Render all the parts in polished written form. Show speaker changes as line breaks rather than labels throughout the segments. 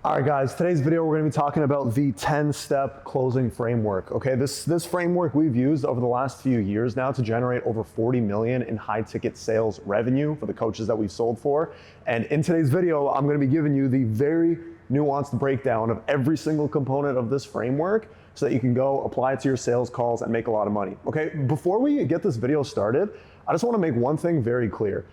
All right, guys, today's video, we're gonna be talking about the 10-step closing framework, okay? This framework we've used over the last few years now to generate over 40 million in high ticket sales revenue for the coaches that we've sold for. And in today's video, I'm gonna be giving you the very nuanced breakdown of every single component of this framework so that you can go apply it to your sales calls and make a lot of money, okay? Before we get this video started, I just wanna make one thing very clear.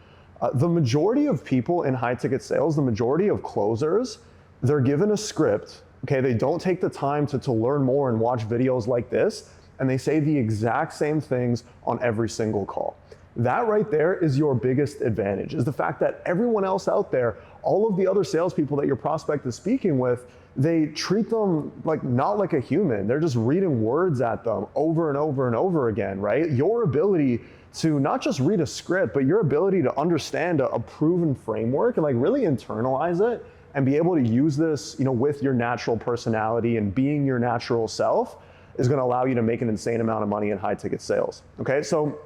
The majority of people in high ticket sales, the majority of closers, they're given a script, okay? They don't take the time to learn more and watch videos like this, and they say the exact same things on every single call. That right there is your biggest advantage, is the fact that everyone else out there, all of the other salespeople that your prospect is speaking with, they treat them not like a human. They're just reading words at them over and over and over again, right? Your ability to not just read a script, but your ability to understand a proven framework and really internalize it and be able to use this, with your natural personality and being your natural self is going to allow you to make an insane amount of money in high ticket sales. Okay, so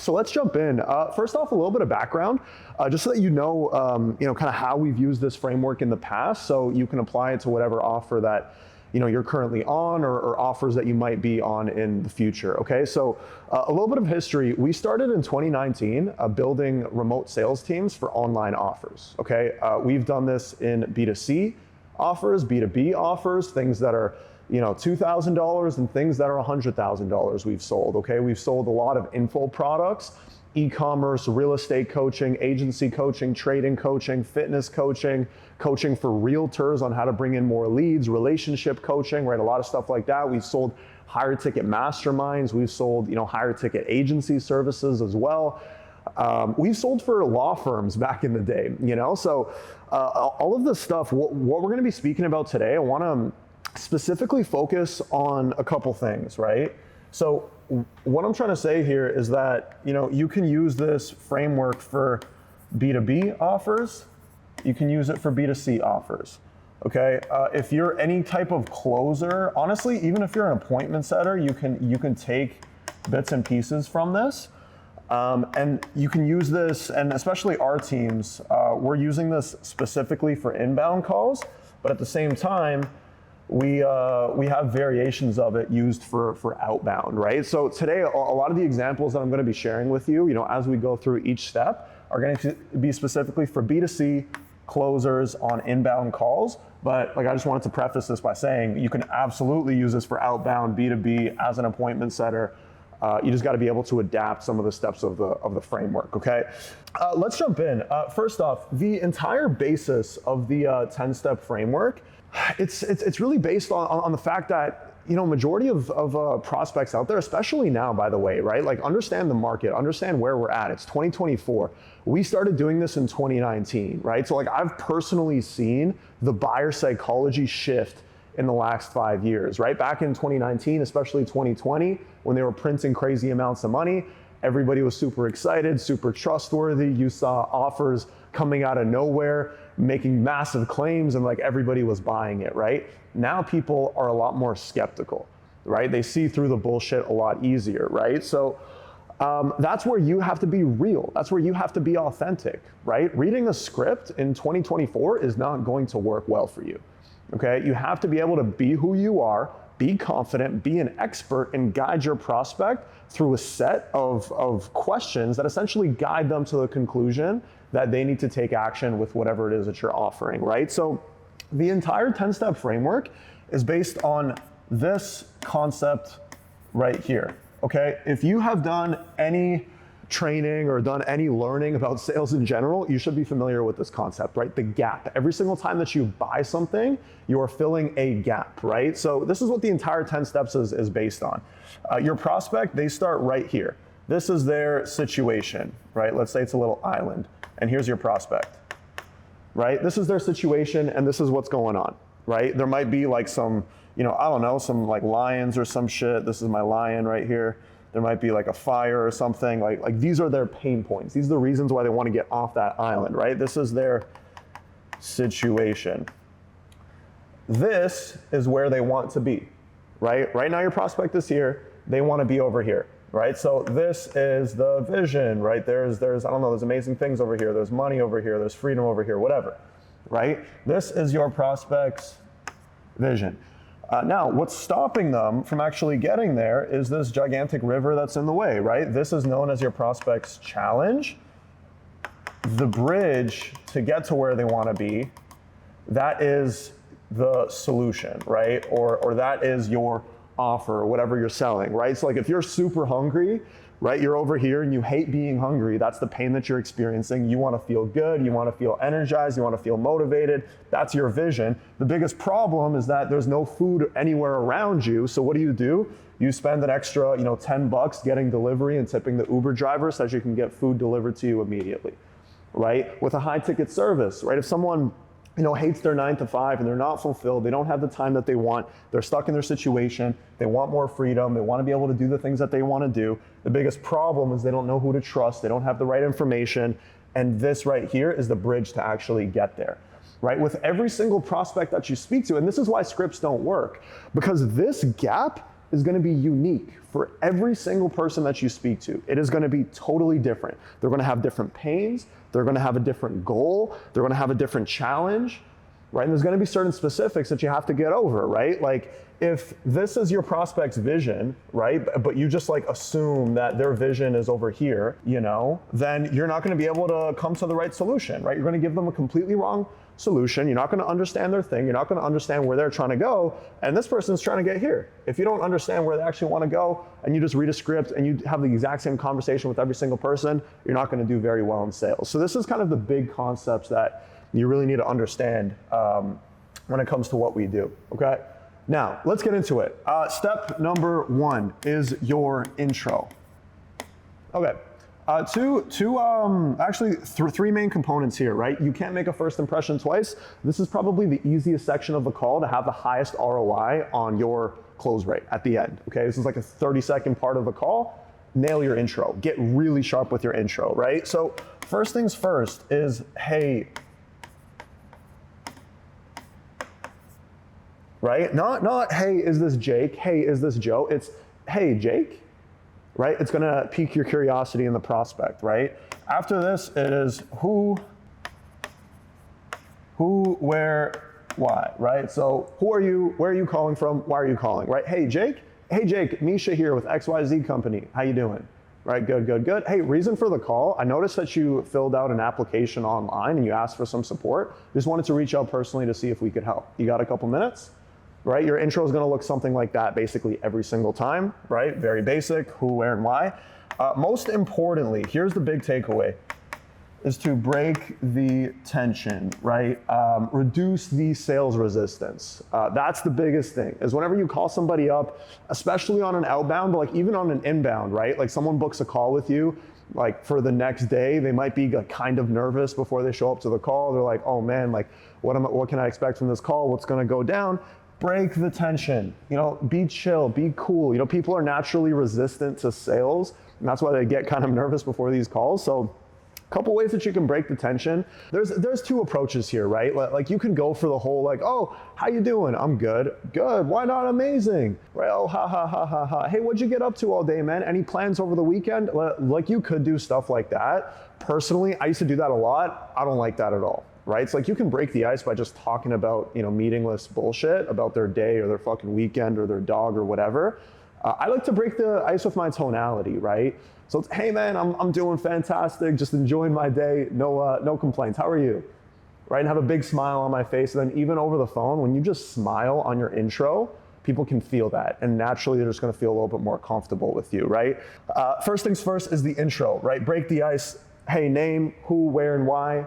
let's jump in. First off, a little bit of background, just so that you know, kind of how we've used this framework in the past, so you can apply it to whatever offer that you're currently on or offers that you might be on in the future. Okay, so a little bit of history. We started in 2019 building remote sales teams for online offers. Okay, we've done this in B2C offers, B2B offers, things that are $2,000 and things that are $100,000 we've sold. Okay, we've sold a lot of info products, e-commerce, real estate coaching, agency coaching, trading coaching, fitness coaching, coaching for realtors on how to bring in more leads, relationship coaching, right? A lot of stuff like that. We've sold higher ticket masterminds. We've sold, higher ticket agency services as well. We've sold for law firms back in the day, So all of this stuff, what we're going to be speaking about today, I want to specifically focus on a couple things, right? So what I'm trying to say here is that, you can use this framework for B2B offers. You can use it for B2C offers, okay? If you're any type of closer, honestly, even if you're an appointment setter, you can take bits and pieces from this. And you can use this, and especially our teams, we're using this specifically for inbound calls, but at the same time, we have variations of it used for outbound, right? So today, a lot of the examples that I'm gonna be sharing with you, as we go through each step, are gonna be specifically for B2C closers on inbound calls. But I just wanted to preface this by saying you can absolutely use this for outbound B2B as an appointment setter. You just got to be able to adapt some of the steps of the framework, okay? Let's jump in. First off, the entire basis of the 10-step framework, it's really based on the fact that majority of prospects out there, especially now, by the way, right? Understand the market, understand where we're at. It's 2024. We started doing this in 2019, right? So I've personally seen the buyer psychology shift in the last 5 years, right? Back in 2019, especially 2020, when they were printing crazy amounts of money, everybody was super excited, super trustworthy. You saw offers coming out of nowhere, making massive claims, and everybody was buying it, right? Now people are a lot more skeptical, right? They see through the bullshit a lot easier, right? So that's where you have to be real. That's where you have to be authentic, right? Reading a script in 2024 is not going to work well for you, okay? You have to be able to be who you are, be confident, be an expert, and guide your prospect through a set of questions that essentially guide them to the conclusion that they need to take action with whatever it is that you're offering, right? So the entire 10-step framework is based on this concept right here, okay? If you have done any training or done any learning about sales in general, you should be familiar with this concept, right? The gap. Every single time that you buy something, you are filling a gap, right? So this is what the entire 10 steps is based on. Your prospect, they start right here. This is their situation, right? Let's say it's a little island, and here's your prospect, right? This is their situation, and this is what's going on, right? There might be some, I don't know, some lions or some shit. This is my lion right here. There might be a fire or something. These are their pain points. These are the reasons why they want to get off that island, right? This is their situation. This is where they want to be, right? Right now your prospect is here. They want to be over here, right? So this is the vision, right? There's I don't know, there's amazing things over here. There's money over here. There's freedom over here, whatever. right? This is your prospect's vision. Now, what's stopping them from actually getting there is this gigantic river that's in the way, right? This is known as your prospect's challenge. The bridge to get to where they want to be, that is the solution, right? Or that is your offer, or whatever you're selling, right? So like if you're super hungry, right, you're over here and you hate being hungry, that's the pain that you're experiencing. You want to feel good, you want to feel energized, you want to feel motivated. That's your vision. The biggest problem is that there's no food anywhere around you. So what do? You spend an extra, $10 getting delivery and tipping the Uber driver so that you can get food delivered to you immediately, right? With a high ticket service, right? If someone hates their 9 to 5 and they're not fulfilled, they don't have the time that they want, they're stuck in their situation, they want more freedom, they want to be able to do the things that they want to do. The biggest problem is they don't know who to trust, they don't have the right information, and this right here is the bridge to actually get there, right? With every single prospect that you speak to, and this is why scripts don't work, because this gap is going to be unique for every single person that you speak to. It is going to be totally different. They're going to have different pains. They're going to have a different goal. They're going to have a different challenge, right? And there's going to be certain specifics that you have to get over, right? Like if this is your prospect's vision, right? But you just like assume that their vision is over here, then you're not going to be able to come to the right solution, right? You're going to give them a completely wrong solution. You're not going to understand their thing. You're not going to understand where they're trying to go. And this person's trying to get here. If you don't understand where they actually want to go and you just read a script and you have the exact same conversation with every single person, you're not going to do very well in sales. So this is kind of the big concepts that you really need to understand when it comes to what we do, okay? Now, let's get into it. Step number 1 is your intro. Okay. Three main components here, right? You can't make a first impression twice. This is probably the easiest section of the call to have the highest ROI on your close rate at the end, okay? This is like a 30-second part of the call. Nail your intro. Get really sharp with your intro, right? So first things first is, hey, right? Not, hey, is this Jake? Hey, is this Joe? It's, hey, Jake, right? It's gonna pique your curiosity in the prospect, right? After this, it is who, where, why, right? So who are you, where are you calling from, why are you calling, right? Hey, Jake, Misha here with XYZ Company. How you doing? Right, good. Hey, reason for the call. I noticed that you filled out an application online and you asked for some support. Just wanted to reach out personally to see if we could help. You got a couple minutes? Right, your intro is going to look something like that basically every single time, right? Very basic, who, where, and why. Most importantly, here's the big takeaway, is to break the tension, right? Reduce the sales resistance. That's the biggest thing, is whenever you call somebody up, especially on an outbound, but like even on an inbound, right? Like someone books a call with you, like for the next day, they might be like kind of nervous before they show up to the call. They're like, oh man, like what can I expect from this call? What's going to go down? Break the tension, be chill, be cool. People are naturally resistant to sales, and that's why they get kind of nervous before these calls. So a couple ways that you can break the tension. There's 2 approaches here, right? Like you can go for the whole like, oh, how you doing? I'm good. Good. Why not amazing? Right? Oh, ha. Hey, what'd you get up to all day, man? Any plans over the weekend? Like you could do stuff like that. Personally, I used to do that a lot. I don't like that at all. Right? It's like you can break the ice by just talking about, meaningless bullshit about their day or their fucking weekend or their dog or whatever. I like to break the ice with my tonality, right? So it's, hey man, I'm doing fantastic, just enjoying my day, no complaints. How are you? Right? And have a big smile on my face. And then even over the phone, when you just smile on your intro, people can feel that, and naturally they're just going to feel a little bit more comfortable with you, right? First things first is the intro, right? Break the ice. Hey, name, who, where, and why,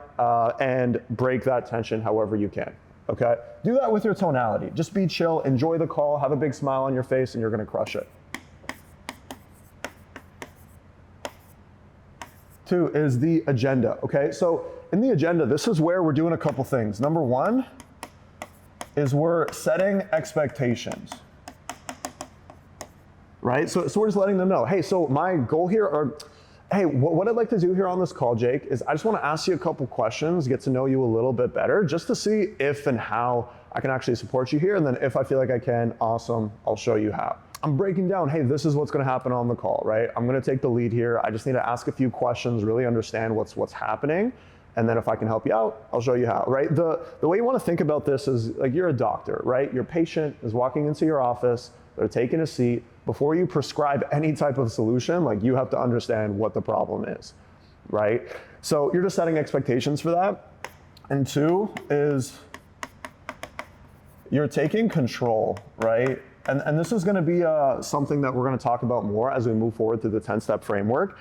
and break that tension however you can, okay? Do that with your tonality. Just be chill, enjoy the call, have a big smile on your face, and you're gonna crush it. 2 is the agenda, okay? So in the agenda, this is where we're doing a couple things. Number 1 is we're setting expectations, right? So we're just letting them know, hey, so my goal here, or hey, what I'd like to do here on this call, Jake, is I just want to ask you a couple questions, get to know you a little bit better, just to see if and how I can actually support you here. And then if I feel like I can, awesome, I'll show you how. I'm breaking down, hey, this is what's going to happen on the call, right? I'm going to take the lead here. I just need to ask a few questions, really understand what's happening. And then if I can help you out, I'll show you how, right? The way you want to think about this is like you're a doctor, right? Your patient is walking into your office, they're taking a seat. Before you prescribe any type of solution, like you have to understand what the problem is, right? So you're just setting expectations for that. And two is you're taking control, right? And this is going to be something that we're going to talk about more as we move forward through the 10-step framework.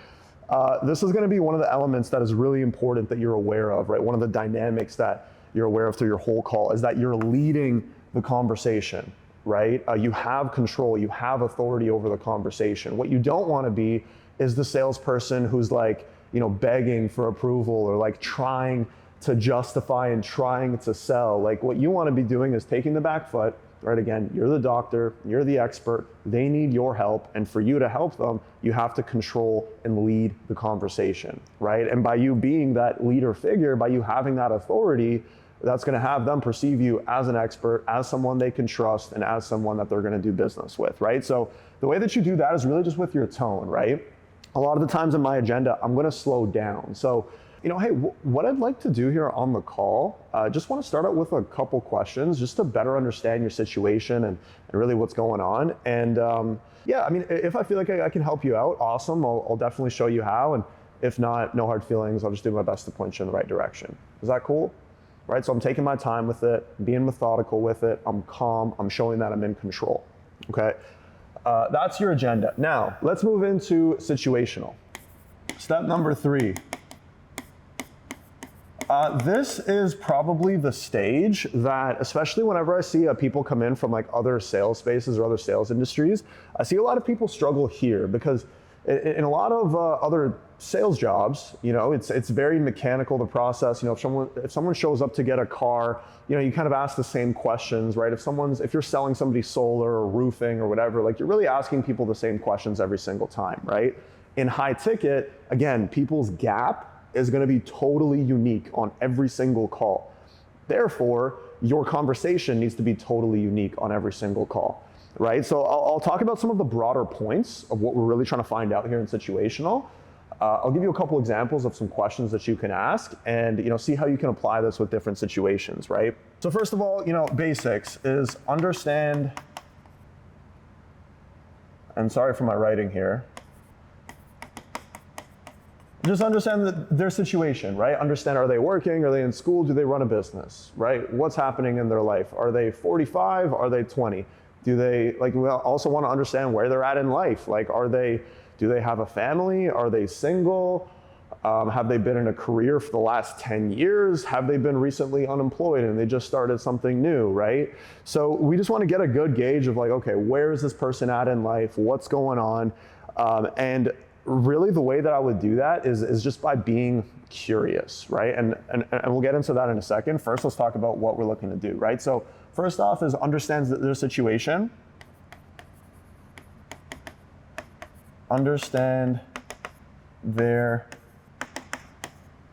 This is going to be one of the elements that is really important that you're aware of, right? One of the dynamics that you're aware of through your whole call is that you're leading the conversation, right? You have control, you have authority over the conversation. What you don't want to be is the salesperson who's like, begging for approval or like trying to justify and trying to sell. Like what you want to be doing is taking the back foot, right? Again, you're the doctor, you're the expert, they need your help. And for you to help them, you have to control and lead the conversation, right? And by you being that leader figure, by you having that authority, that's going to have them perceive you as an expert, as someone they can trust, and as someone that they're going to do business with, right? So the way that you do that is really just with your tone, right? A lot of the times in my agenda, I'm going to slow down. So hey, what I'd like to do here on the call, just want to start out with a couple questions just to better understand your situation and really what's going on. And yeah, I mean, if I feel like I can help you out, awesome. I'll definitely show you how. And if not, no hard feelings. I'll just do my best to point you in the right direction. Is that cool? Right, so I'm taking my time with it, being methodical with it. I'm calm. I'm showing that I'm in control. Okay, that's your agenda. Now, let's move into situational. Step number 3. This is probably the stage that, especially whenever I see people come in from like other sales spaces or other sales industries, I see a lot of people struggle here because in a lot of other sales jobs, it's very mechanical, the process. If someone shows up to get a car, you kind of ask the same questions, right? If you're selling somebody solar or roofing or whatever, like you're really asking people the same questions every single time, right? In high ticket, again, people's gap is going to be totally unique on every single call. Therefore, your conversation needs to be totally unique on every single call, right? So I'll talk about some of the broader points of what we're really trying to find out here in situational. I'll give you a couple examples of some questions that you can ask and see how you can apply this with different situations, right? So first of all, basics is understand, and sorry for my writing here, just understand their situation, right? Understand, are they working? Are they in school? Do they run a business, right? What's happening in their life? Are they 45? Are they 20? We also want to understand where they're at in life. Like, do they have a family? Are they single? Have they been in a career for the last 10 years? Have they been recently unemployed and they just started something new, right? So we just want to get a good gauge of like, okay, where is this person at in life? What's going on? And really the way that I would do that is just by being curious, right? And we'll get into that in a second. First, let's talk about what we're looking to do, right? So first off is understand their situation. Understand their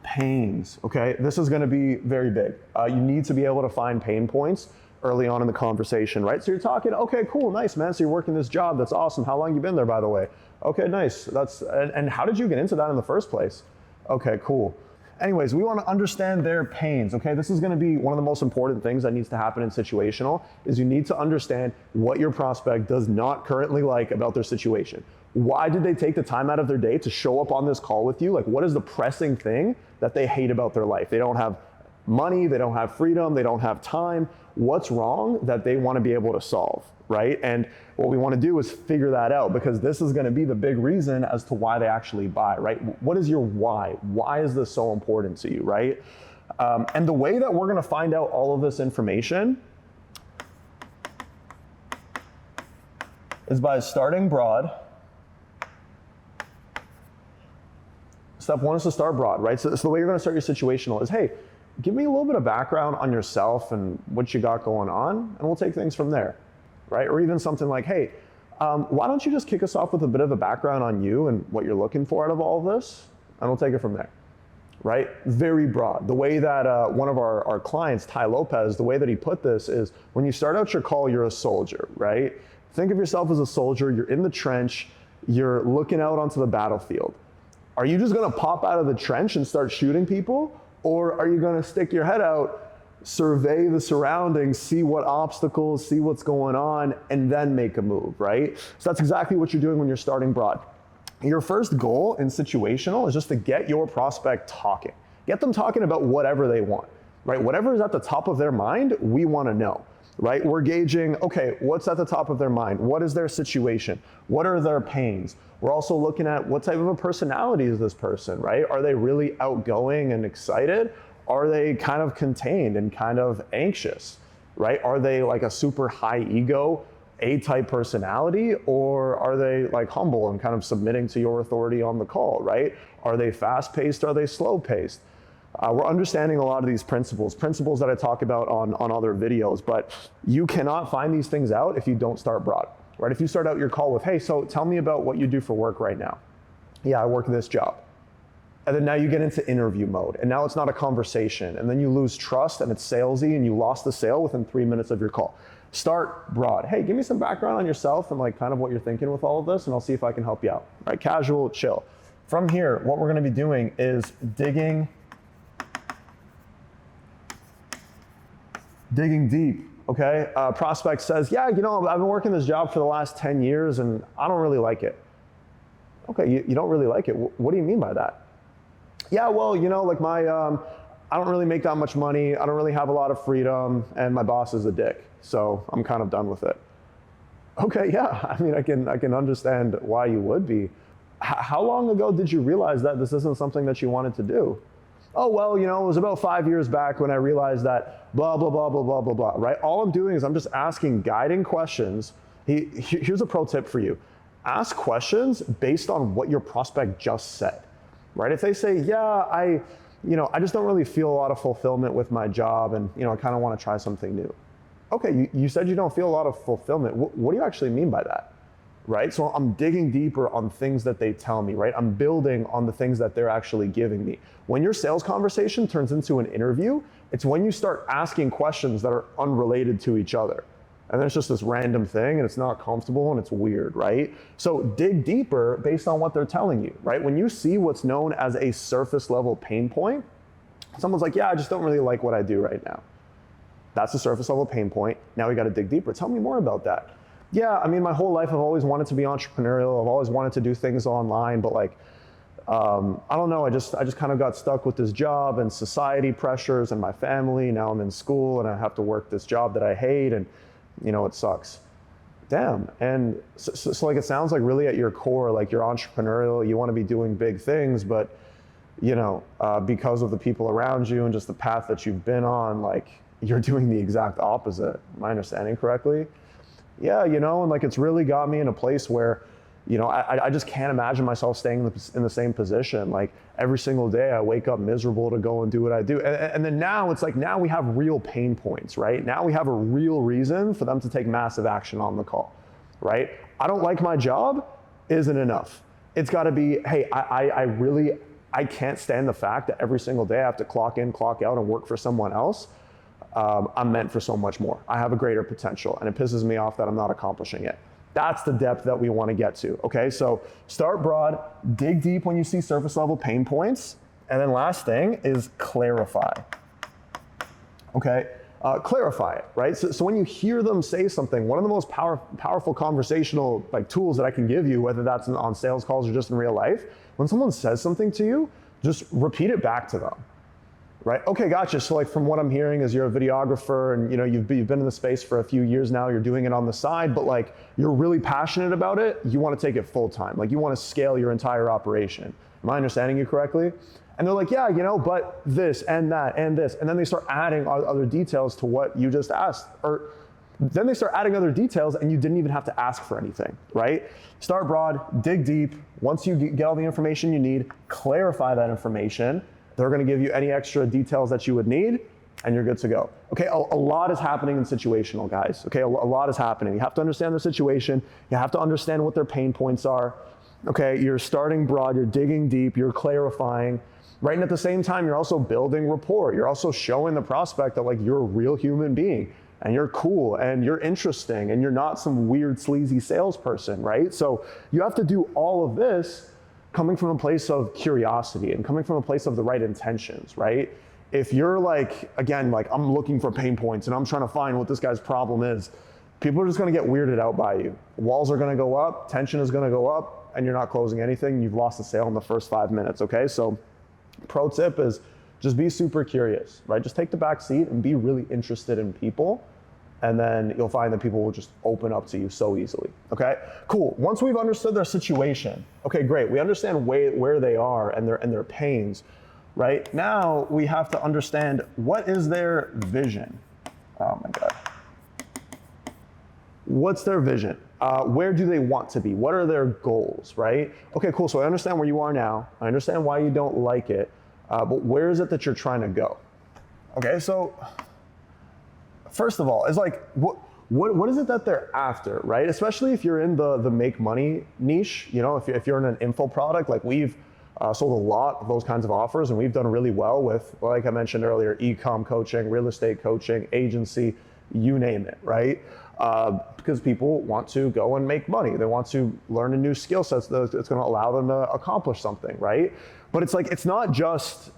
pains, okay? This is gonna be very big. You need to be able to find pain points early on in the conversation, right? So you're talking, okay, cool, nice, man. So you're working this job, that's awesome. How long you been there, by the way? Okay, nice. And how did you get into that in the first place? Okay, cool. Anyways, we want to understand their pains, okay? This is going to be one of the most important things that needs to happen in situational is you need to understand what your prospect does not currently like about their situation. Why did they take the time out of their day to show up on this call with you? Like, what is the pressing thing that they hate about their life? They don't have money, they don't have freedom, they don't have time. What's wrong that they want to be able to solve, right? And what we want to do is figure that out because this is going to be the big reason as to why they actually buy, right? What is your why? Why is this so important to you, right? And the way that we're going to find out all of this information is by starting broad. Step 1 is to start broad, right? So the way you're going to start your situational is, hey, give me a little bit of background on yourself and what you got going on, and we'll take things from there, right? Or even something like, hey, why don't you just kick us off with a bit of a background on you and what you're looking for out of all of this, and we'll take it from there, right? Very broad. The way that one of our clients, Ty Lopez, the way that he put this is when you start out your call, you're a soldier, right? Think of yourself as a soldier, you're in the trench, you're looking out onto the battlefield. Are you just gonna pop out of the trench and start shooting people? Or are you going to stick your head out, survey the surroundings, see what obstacles, see what's going on, and then make a move, right? So that's exactly what you're doing when you're starting broad. Your first goal in situational is just to get your prospect talking. Get them talking about whatever they want, right? Whatever is at the top of their mind, we want to know, right? We're gauging, okay, what's at the top of their mind? What is their situation? What are their pains? We're also looking at what type of a personality is this person, right? Are they really outgoing and excited? Are they kind of contained and kind of anxious, right? Are they like a super high ego, A-type personality, or are they like humble and kind of submitting to your authority on the call, right? Are they fast-paced? Are they slow-paced? We're understanding a lot of these principles that I talk about on other videos, but you cannot find these things out if you don't start broad, right? If you start out your call with, hey, so tell me about what you do for work right now. Yeah, I work this job. And then now you get into interview mode, and now it's not a conversation, and then you lose trust and it's salesy and you lost the sale within 3 minutes of your call. Start broad. Hey, give me some background on yourself and like kind of what you're thinking with all of this, and I'll see if I can help you out. Right? Casual, chill. From here, what we're going to be doing is digging deep. Okay. Prospect says, yeah, you know, I've been working this job for the last 10 years and I don't really like it. Okay, you don't really like it. What do you mean by that? Yeah, well, you know, like I don't really make that much money. I don't really have a lot of freedom, and my boss is a dick. So I'm kind of done with it. Okay, yeah, I mean, I can understand why you would be. How long ago did you realize that this isn't something that you wanted to do? Oh, well, you know, it was about 5 years back when I realized that blah, blah, blah, blah, blah, blah, blah, right? All I'm doing is I'm just asking guiding questions. Here's a pro tip for you. Ask questions based on what your prospect just said, right? If they say, yeah, I just don't really feel a lot of fulfillment with my job and, you know, I kind of want to try something new. Okay, you said you don't feel a lot of fulfillment. What do you actually mean by that? Right? So I'm digging deeper on things that they tell me, right? I'm building on the things that they're actually giving me. When your sales conversation turns into an interview, it's when you start asking questions that are unrelated to each other. And then it's just this random thing and it's not comfortable and it's weird, right? So dig deeper based on what they're telling you, right? When you see what's known as a surface level pain point, someone's like, yeah, I just don't really like what I do right now. That's a surface level pain point. Now we got to dig deeper. Tell me more about that. Yeah, I mean, my whole life I've always wanted to be entrepreneurial. I've always wanted to do things online, but like, I don't know. I just kind of got stuck with this job and society pressures and my family. Now I'm in school and I have to work this job that I hate, and you know, it sucks. Damn. And so like, it sounds like really at your core, like you're entrepreneurial, you want to be doing big things, but you know, because of the people around you and just the path that you've been on, like you're doing the exact opposite. Am I understanding correctly? Yeah, you know, and like it's really got me in a place where, you know, I just can't imagine myself staying in the same position. Like every single day I wake up miserable to go and do what I do. And then now it's like, now we have real pain points, right? Now we have a real reason for them to take massive action on the call, right? I don't like my job isn't enough. It's gotta be, hey, I can't stand the fact that every single day I have to clock in, clock out and work for someone else. I'm meant for so much more. I have a greater potential, and it pisses me off that I'm not accomplishing it. That's the depth that we want to get to, okay? So start broad, dig deep when you see surface level pain points, and then last thing is clarify, okay? Clarify it, right? So when you hear them say something, one of the most powerful conversational like tools that I can give you, whether that's on sales calls or just in real life, when someone says something to you, just repeat it back to them. Right? Okay, gotcha. So like from what I'm hearing is you're a videographer and you know you've been in the space for a few years now, you're doing it on the side, but like you're really passionate about it, you want to take it full time. Like you want to scale your entire operation. Am I understanding you correctly? And they're like, yeah, you know, but this and that and this. And then they start adding other details to what you just asked. Or then they start adding other details and you didn't even have to ask for anything, right? Start broad, dig deep. Once you get all the information you need, clarify that information. They're going to give you any extra details that you would need, and you're good to go. Okay, a lot is happening in situational, guys. Okay, a lot is happening. You have to understand their situation. You have to understand what their pain points are. Okay, you're starting broad, you're digging deep, you're clarifying. Right, and at the same time, you're also building rapport. You're also showing the prospect that like you're a real human being, and you're cool, and you're interesting, and you're not some weird, sleazy salesperson, right? So you have to do all of this coming from a place of curiosity and coming from a place of the right intentions, right? If you're like, again, like I'm looking for pain points and I'm trying to find what this guy's problem is, people are just gonna get weirded out by you. Walls are gonna go up, tension is gonna go up, and you're not closing anything. You've lost the sale in the first 5 minutes, okay? So pro tip is just be super curious, right? Just take the back seat and be really interested in people, and then you'll find that people will just open up to you so easily, okay? Cool, once we've understood their situation, okay, great, we understand where they are and their pains, right? Now we have to understand what is their vision. Oh my God. What's their vision? Where do they want to be? What are their goals, right? Okay, cool, so I understand where you are now. I understand why you don't like it, but where is it that you're trying to go? Okay, so first of all, it's like, what is it that they're after, right? Especially if you're in the make money niche, you know, if you're in an info product, like we've sold a lot of those kinds of offers, and we've done really well with, like I mentioned earlier, e-com coaching, real estate coaching, agency, you name it, right? Because people want to go and make money. They want to learn a new skill set that's going to allow them to accomplish something, right? But it's like, it's not just,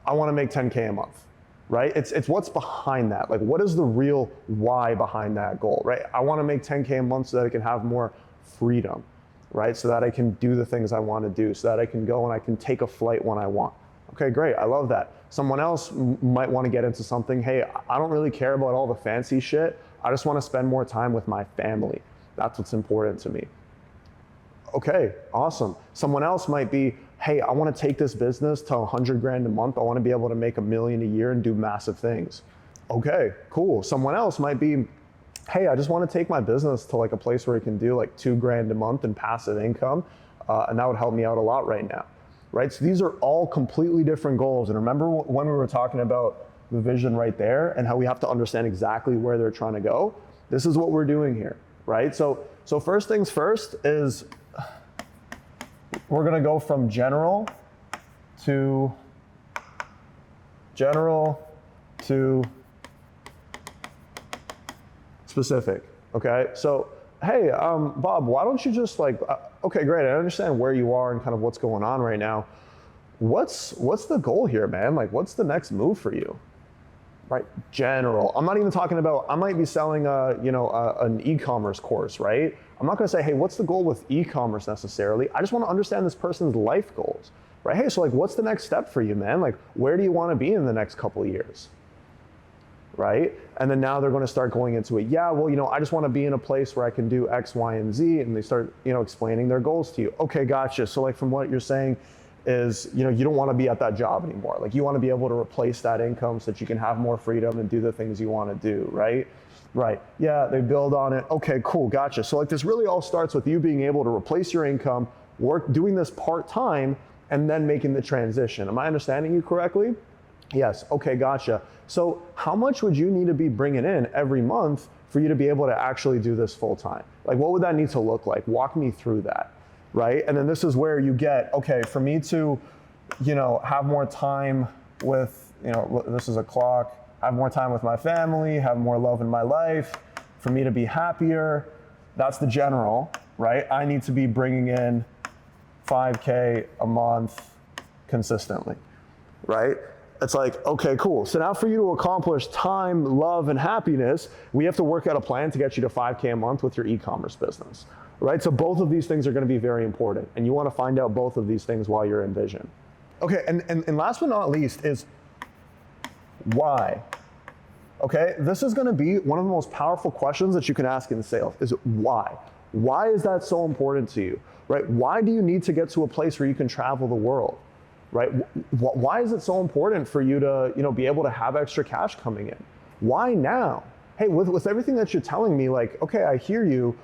I want to make 10K a month, right? It's what's behind that. Like, what is the real why behind that goal, right? I want to make 10K a month so that I can have more freedom, right? So that I can do the things I want to do, so that I can go and I can take a flight when I want. Okay, great, I love that. Someone else might want to get into something, hey, I don't really care about all the fancy shit. I just want to spend more time with my family. That's what's important to me. Okay, awesome. Someone else might be, hey, I want to take this business to 100 grand a month. I want to be able to make $1 million a year and do massive things. Okay, cool. Someone else might be, hey, I just want to take my business to like a place where I can do like 2 grand a month in passive income, and that would help me out a lot right now, right? So these are all completely different goals. And remember when we were talking about the vision right there and how we have to understand exactly where they're trying to go? This is what we're doing here, right? So first things first is we're gonna go from general to specific, okay? So, hey, Bob, why don't you just like, okay, great, I understand where you are and kind of what's going on right now. What's the goal here, man? Like, what's the next move for you? Right, general. I'm not even talking about, I might be selling an e-commerce course, right? I'm not gonna say, hey, what's the goal with e-commerce necessarily? I just wanna understand this person's life goals, right? Hey, so like, what's the next step for you, man? Like, where do you wanna be in the next couple of years, right? And then now they're gonna start going into it. Yeah, well, I just wanna be in a place where I can do X, Y, and Z, and they start, explaining their goals to you. Okay, gotcha. So like from what you're saying, is you don't want to be at that job anymore. Like you want to be able to replace that income so that you can have more freedom and do the things you want to do, right? Right, yeah, they build on it. Okay, cool, gotcha. So like this really all starts with you being able to replace your income, doing this part-time, and then making the transition. Am I understanding you correctly? Yes, okay, gotcha. So how much would you need to be bringing in every month for you to be able to actually do this full-time? Like what would that need to look like? Walk me through that. Right? And then this is where you get, okay, for me to, have more time with, this is a clock, have more time with my family, have more love in my life, for me to be happier, that's the general, right? I need to be bringing in 5K a month consistently, right? It's like, okay, cool. So now for you to accomplish time, love, and happiness, we have to work out a plan to get you to 5K a month with your e-commerce business. Right, so both of these things are going to be very important, and you want to find out both of these things while you're in vision. Okay, and last but not least is why. Okay, this is going to be one of the most powerful questions that you can ask in sales, is why? Why is that so important to you, right? Why do you need to get to a place where you can travel the world, right? Why is it so important for you to, be able to have extra cash coming in? Why now? Hey, with everything that you're telling me, like, okay, I hear you.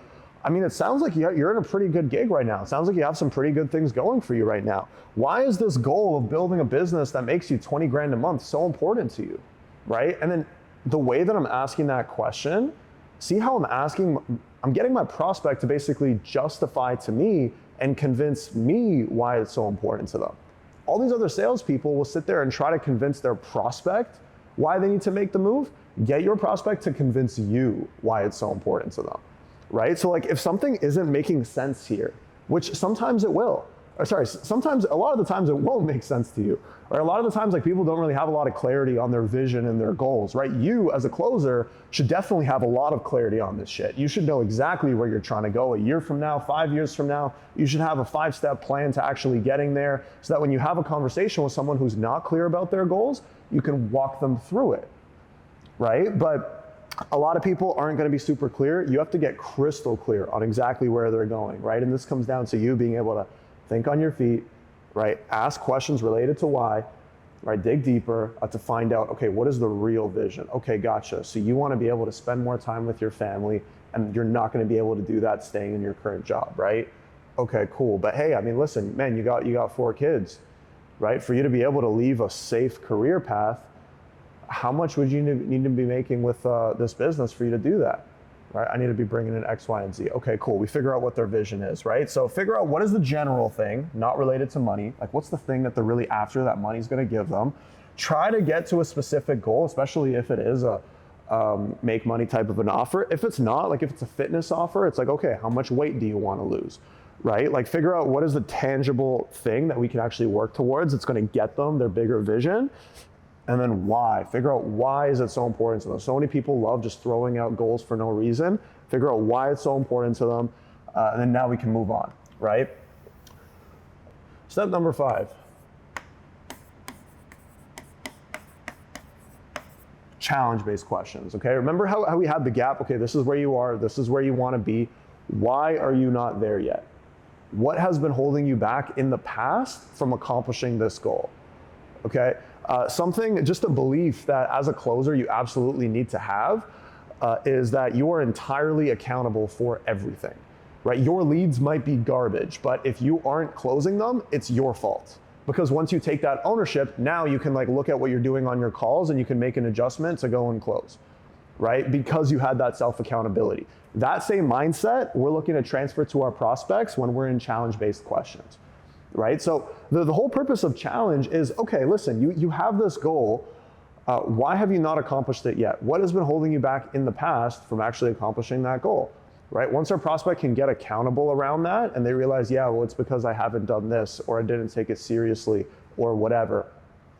I mean, it sounds like you're in a pretty good gig right now. It sounds like you have some pretty good things going for you right now. Why is this goal of building a business that makes you 20 grand a month so important to you, right? And then the way that I'm asking that question, see how I'm getting my prospect to basically justify to me and convince me why it's so important to them. All these other salespeople will sit there and try to convince their prospect why they need to make the move. Get your prospect to convince you why it's so important to them. Right? So like if something isn't making sense here, which sometimes it will, or sorry, sometimes, a lot of the times it won't make sense to you. Or a lot of the times, like, people don't really have a lot of clarity on their vision and their goals, right? You as a closer should definitely have a lot of clarity on this shit. You should know exactly where you're trying to go a year from now, 5 years from now. You should have a 5-step plan to actually getting there, so that when you have a conversation with someone who's not clear about their goals, you can walk them through it, right? But a lot of people aren't going to be super clear. You have to get crystal clear on exactly where they're going, right? And this comes down to you being able to think on your feet, right? Ask questions related to why, right? Dig deeper to find out, okay, what is the real vision? Okay, gotcha. So you want to be able to spend more time with your family, and you're not going to be able to do that staying in your current job, right? Okay, cool. But hey, I mean, listen, man, you got 4 kids, right? For you to be able to leave a safe career path, how much would you need to be making with this business for you to do that? Right? I need to be bringing in X, Y, and Z. Okay, cool. We figure out what their vision is, right? So figure out what is the general thing, not related to money. Like, what's the thing that they're really after that money's going to give them? Try to get to a specific goal, especially if it is a make money type of an offer. If it's not, like if it's a fitness offer, it's like, okay, how much weight do you want to lose? Right? Like, figure out what is the tangible thing that we can actually work towards. It's going to get them their bigger vision. And then why? Figure out why is it so important to them. So many people love just throwing out goals for no reason. Figure out why it's so important to them, and then now we can move on, right? Step number 5. Challenge-based questions, okay? Remember how we had the gap? Okay, this is where you are, this is where you want to be. Why are you not there yet? What has been holding you back in the past from accomplishing this goal? Okay? Just a belief that as a closer you absolutely need to have is that you are entirely accountable for everything, right? Your leads might be garbage, but if you aren't closing them, it's your fault. Because once you take that ownership, now you can like look at what you're doing on your calls and you can make an adjustment to go and close, right? Because you had that self-accountability. That same mindset, we're looking to transfer to our prospects when we're in challenge-based questions. Right? So the whole purpose of challenge is, okay, listen, you have this goal. Why have you not accomplished it yet? What has been holding you back in the past from actually accomplishing that goal? Right? Once our prospect can get accountable around that and they realize, yeah, well, it's because I haven't done this or I didn't take it seriously or whatever,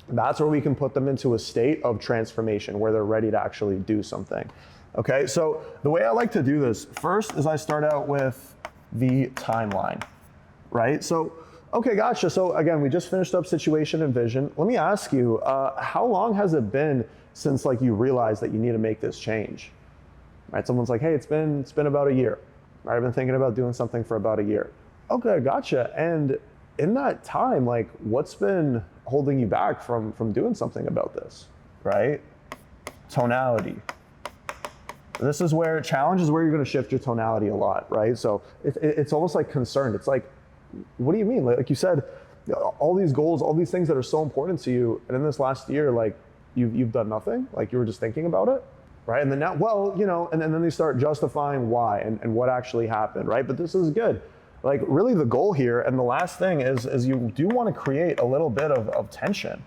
that's where we can put them into a state of transformation where they're ready to actually do something. Okay, so the way I like to do this first is I start out with the timeline, right? So okay, gotcha. So again, we just finished up situation and vision. Let me ask you, how long has it been since like you realized that you need to make this change? Right? Someone's like, hey, it's been about a year. Right? I've been thinking about doing something for about a year. Okay, gotcha. And in that time, like, what's been holding you back from doing something about this? Right? Tonality. This is where challenge is where you're going to shift your tonality a lot, right? So it's almost like concerned. It's like, what do you mean? Like you said, all these goals, all these things that are so important to you, and in this last year, like you've done nothing. Like you were just thinking about it, right? And then now, well, you know, and then they start justifying why and what actually happened, right? But this is good. Like really, the goal here, and the last thing is you do want to create a little bit of tension,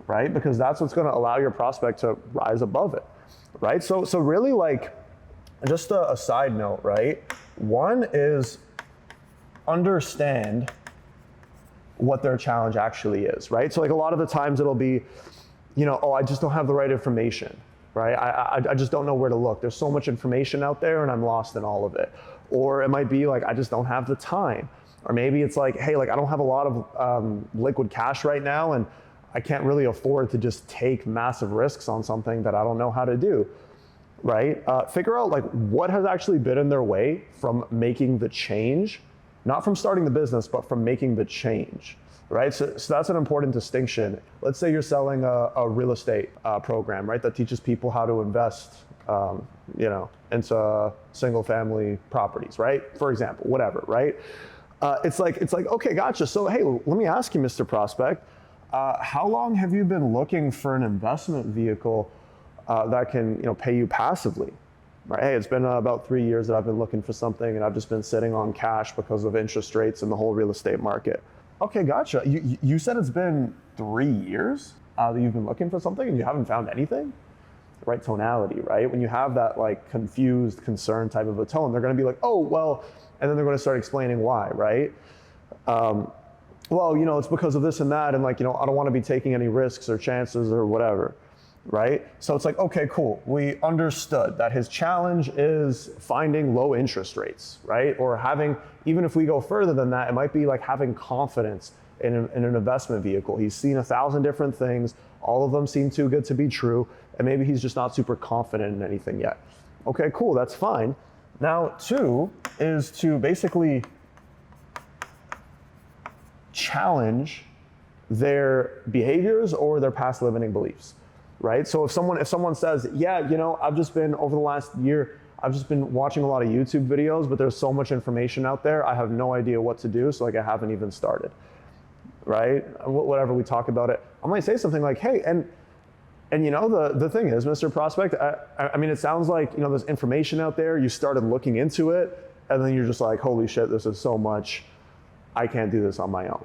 right? Because that's what's going to allow your prospect to rise above it, right? So really, like, just a side note, right? One is understand what their challenge actually is, right? So like a lot of the times it'll be, you know, oh, I just don't have the right information, right? I just don't know where to look. There's so much information out there and I'm lost in all of it. Or it might be like, I just don't have the time. Or maybe it's like, hey, like I don't have a lot of liquid cash right now and I can't really afford to just take massive risks on something that I don't know how to do, right? Figure out like what has actually been in their way from making the change. Not from starting the business, but from making the change, right? So that's an important distinction. Let's say you're selling a real estate program, right? That teaches people how to invest, you know, into single family properties, right? For example, whatever, right? It's like, okay, gotcha. So, hey, let me ask you, Mr. Prospect, how long have you been looking for an investment vehicle that can, you know, pay you passively? Right? Hey, it's been about 3 years that I've been looking for something and I've just been sitting on cash because of interest rates and the whole real estate market. Okay, gotcha. You said it's been 3 years that you've been looking for something and you haven't found anything? Right? Tonality, right? When you have that like confused, concerned type of a tone, they're going to be like, oh, well, and then they're going to start explaining why, right? well, it's because of this and that, and like, I don't want to be taking any risks or chances or whatever, right? So it's like, okay, cool. We understood that his challenge is finding low interest rates, right? Or having, even if we go further than that, it might be like having confidence in an investment vehicle. He's seen 1,000 different things. All of them seem too good to be true. And maybe he's just not super confident in anything yet. Okay, cool, that's fine. Now, 2 is to basically challenge their behaviors or their past limiting beliefs, right? So if someone says, yeah, I've just been, over the last year, I've just been watching a lot of YouTube videos, but there's so much information out there, I have no idea what to do, so like I haven't even started, right? Whatever, we talk about it. I might say something like, hey, and the thing is, Mr. Prospect, I mean, it sounds like, there's information out there, you started looking into it, and then you're just like, holy shit, this is so much, I can't do this on my own,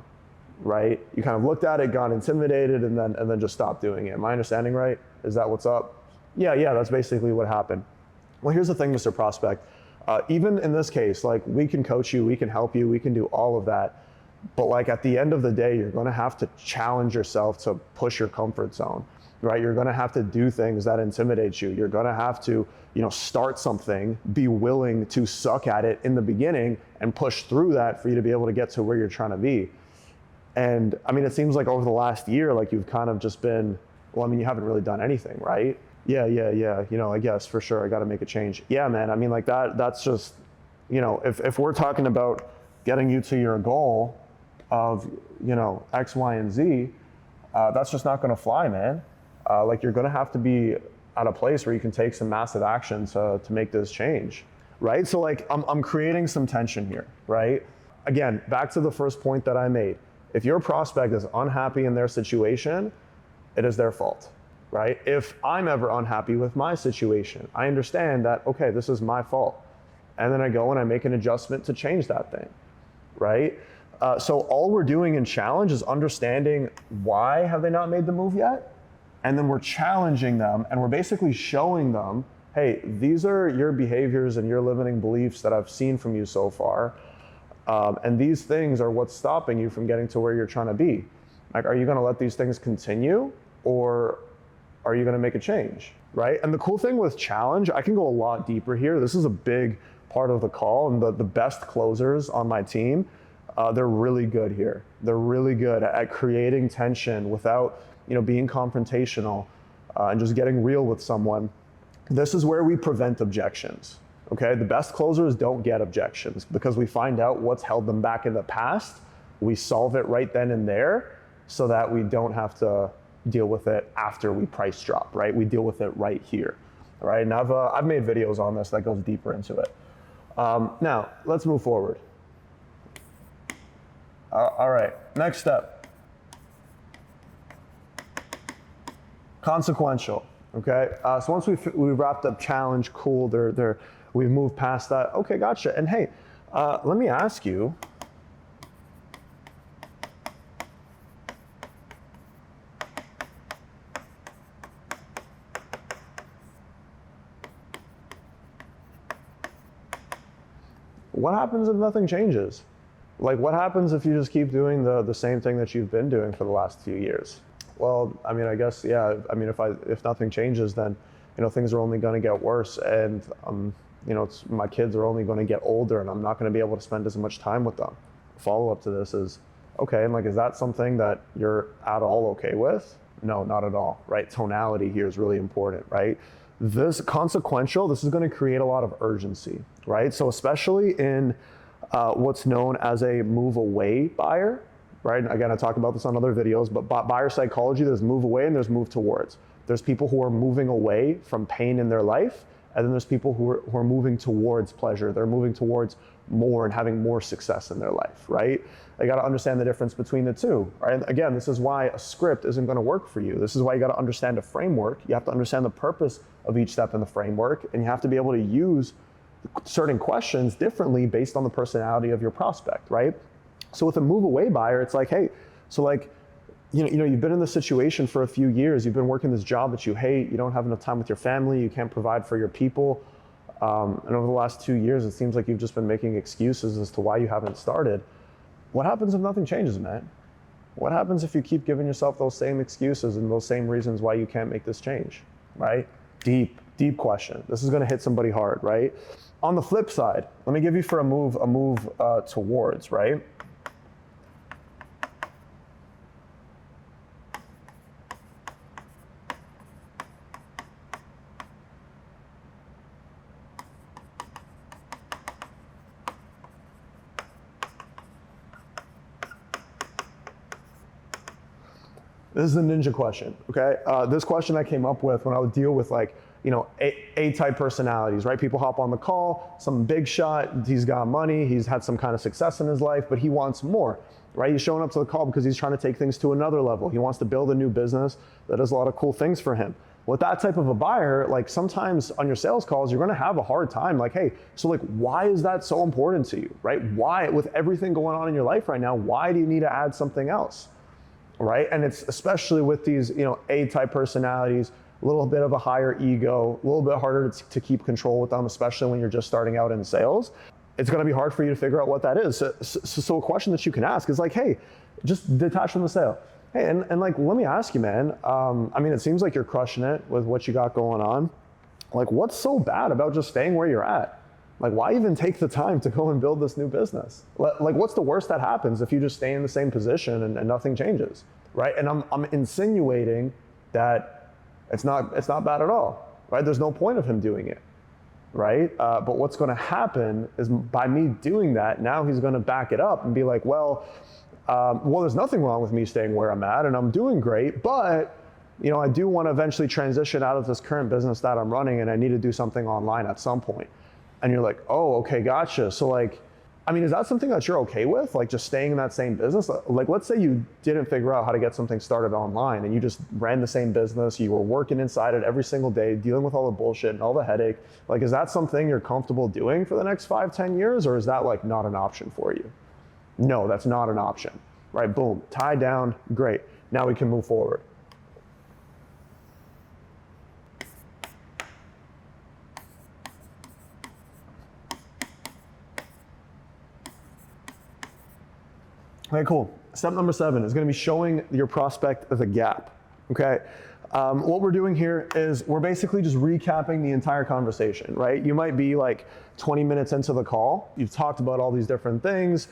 right? You kind of looked at it, got intimidated, and then just stopped doing it. Am I understanding right? Is that what's up? Yeah, that's basically what happened. Well, here's the thing, Mr. Prospect. Even in this case, like, we can coach you, we can help you, we can do all of that. But like, at the end of the day, you're going to have to challenge yourself to push your comfort zone, right? You're going to have to do things that intimidate you. You're going to have to, start something, be willing to suck at it in the beginning and push through that for you to be able to get to where you're trying to be. And I mean, it seems like over the last year, like, you've kind of just been, well, I mean, you haven't really done anything, right? Yeah. I guess for sure I got to make a change. Yeah, man. I mean, like that's just, if we're talking about getting you to your goal of, X, Y, and Z, that's just not going to fly, man. Like, you're going to have to be at a place where you can take some massive action to make this change, right? So like, I'm creating some tension here, right? Again, back to the first point that I made. If your prospect is unhappy in their situation, it is their fault, right? If I'm ever unhappy with my situation, I understand that, okay, this is my fault. And then I go and I make an adjustment to change that thing, right? So all we're doing in challenge is understanding why have they not made the move yet? And then we're challenging them, and we're basically showing them, hey, these are your behaviors and your limiting beliefs that I've seen from you so far. And these things are what's stopping you from getting to where you're trying to be. Like, are you going to let these things continue, or are you going to make a change, right? And the cool thing with challenge, I can go a lot deeper here. This is a big part of the call, and the best closers on my team, they're really good here. They're really good at creating tension without, being confrontational, and just getting real with someone. This is where we prevent objections. Okay, the best closers don't get objections because we find out what's held them back in the past. We solve it right then and there so that we don't have to deal with it after we price drop, right? We deal with it right here, all right? And I've made videos on this that goes deeper into it. Now, let's move forward. All right, next step. Consequential, okay? So once we've wrapped up challenge, cool, we've moved past that. Okay, gotcha. And hey, let me ask you, what happens if nothing changes? Like, what happens if you just keep doing the same thing that you've been doing for the last few years? Well, I mean, I guess, yeah, I mean, if nothing changes, then, things are only going to get worse, and, my kids are only going to get older, and I'm not going to be able to spend as much time with them. Follow-up to this is, okay, and like, is that something that you're at all okay with? No, not at all, right? Tonality here is really important, right? This consequential, this is going to create a lot of urgency, right? So especially in what's known as a move away buyer, right? Again, I talk about this on other videos, but buyer psychology, there's move away and there's move towards. There's people who are moving away from pain in their life, and then there's people who are moving towards pleasure. They're moving towards more and having more success in their life, right? You got to understand the difference between the two, right? And again, this is why a script isn't going to work for you. This is why you got to understand a framework. You have to understand the purpose of each step in the framework, and you have to be able to use certain questions differently based on the personality of your prospect, right? So with a move away buyer, it's like, hey, so like, you've been in this situation for a few years, you've been working this job that you hate, you don't have enough time with your family, you can't provide for your people. And over the last 2 years, it seems like you've just been making excuses as to why you haven't started. what happens if nothing changes, man? What happens if you keep giving yourself those same excuses and those same reasons why you can't make this change, right? Deep, deep question. This is gonna hit somebody hard, right? On the flip side, let me give you for a move towards, right? This is a ninja question, okay? This question I came up with when I would deal with like, A-type personalities, right? People hop on the call, some big shot, he's got money, he's had some kind of success in his life, but he wants more, right? He's showing up to the call because he's trying to take things to another level. He wants to build a new business that does a lot of cool things for him. With that type of a buyer, like sometimes on your sales calls, you're gonna have a hard time. Like, hey, so like, why is that so important to you, right? Why, with everything going on in your life right now, why do you need to add something else? Right? And it's especially with these, A-type personalities, a little bit of a higher ego, a little bit harder to keep control with them, especially when you're just starting out in sales. It's going to be hard for you to figure out what that is. So a question that you can ask is like, hey, just detach from the sale. Hey, and like, let me ask you, man, I mean, it seems like you're crushing it with what you got going on. Like, what's so bad about just staying where you're at? Like, why even take the time to go and build this new business? Like, what's the worst that happens if you just stay in the same position and nothing changes, right? And I'm insinuating that it's not bad at all, right? There's no point of him doing it, right? But what's going to happen is by me doing that, now he's going to back it up and be like, well, there's nothing wrong with me staying where I'm at, and I'm doing great, but I do want to eventually transition out of this current business that I'm running, and I need to do something online at some point. And you're like, oh, okay, gotcha. So like, I mean, is that something that you're okay with? Like just staying in that same business? Like, let's say you didn't figure out how to get something started online and you just ran the same business, you were working inside it every single day, dealing with all the bullshit and all the headache. Like, is that something you're comfortable doing for the next 5-10 years? Or is that like not an option for you? No, that's not an option, right? Boom, tie down, great. Now we can move forward. Okay, cool. Step number 7 is going to be showing your prospect the gap. Okay. What we're doing here is we're basically just recapping the entire conversation, right? You might be like 20 minutes into the call. You've talked about all these different things.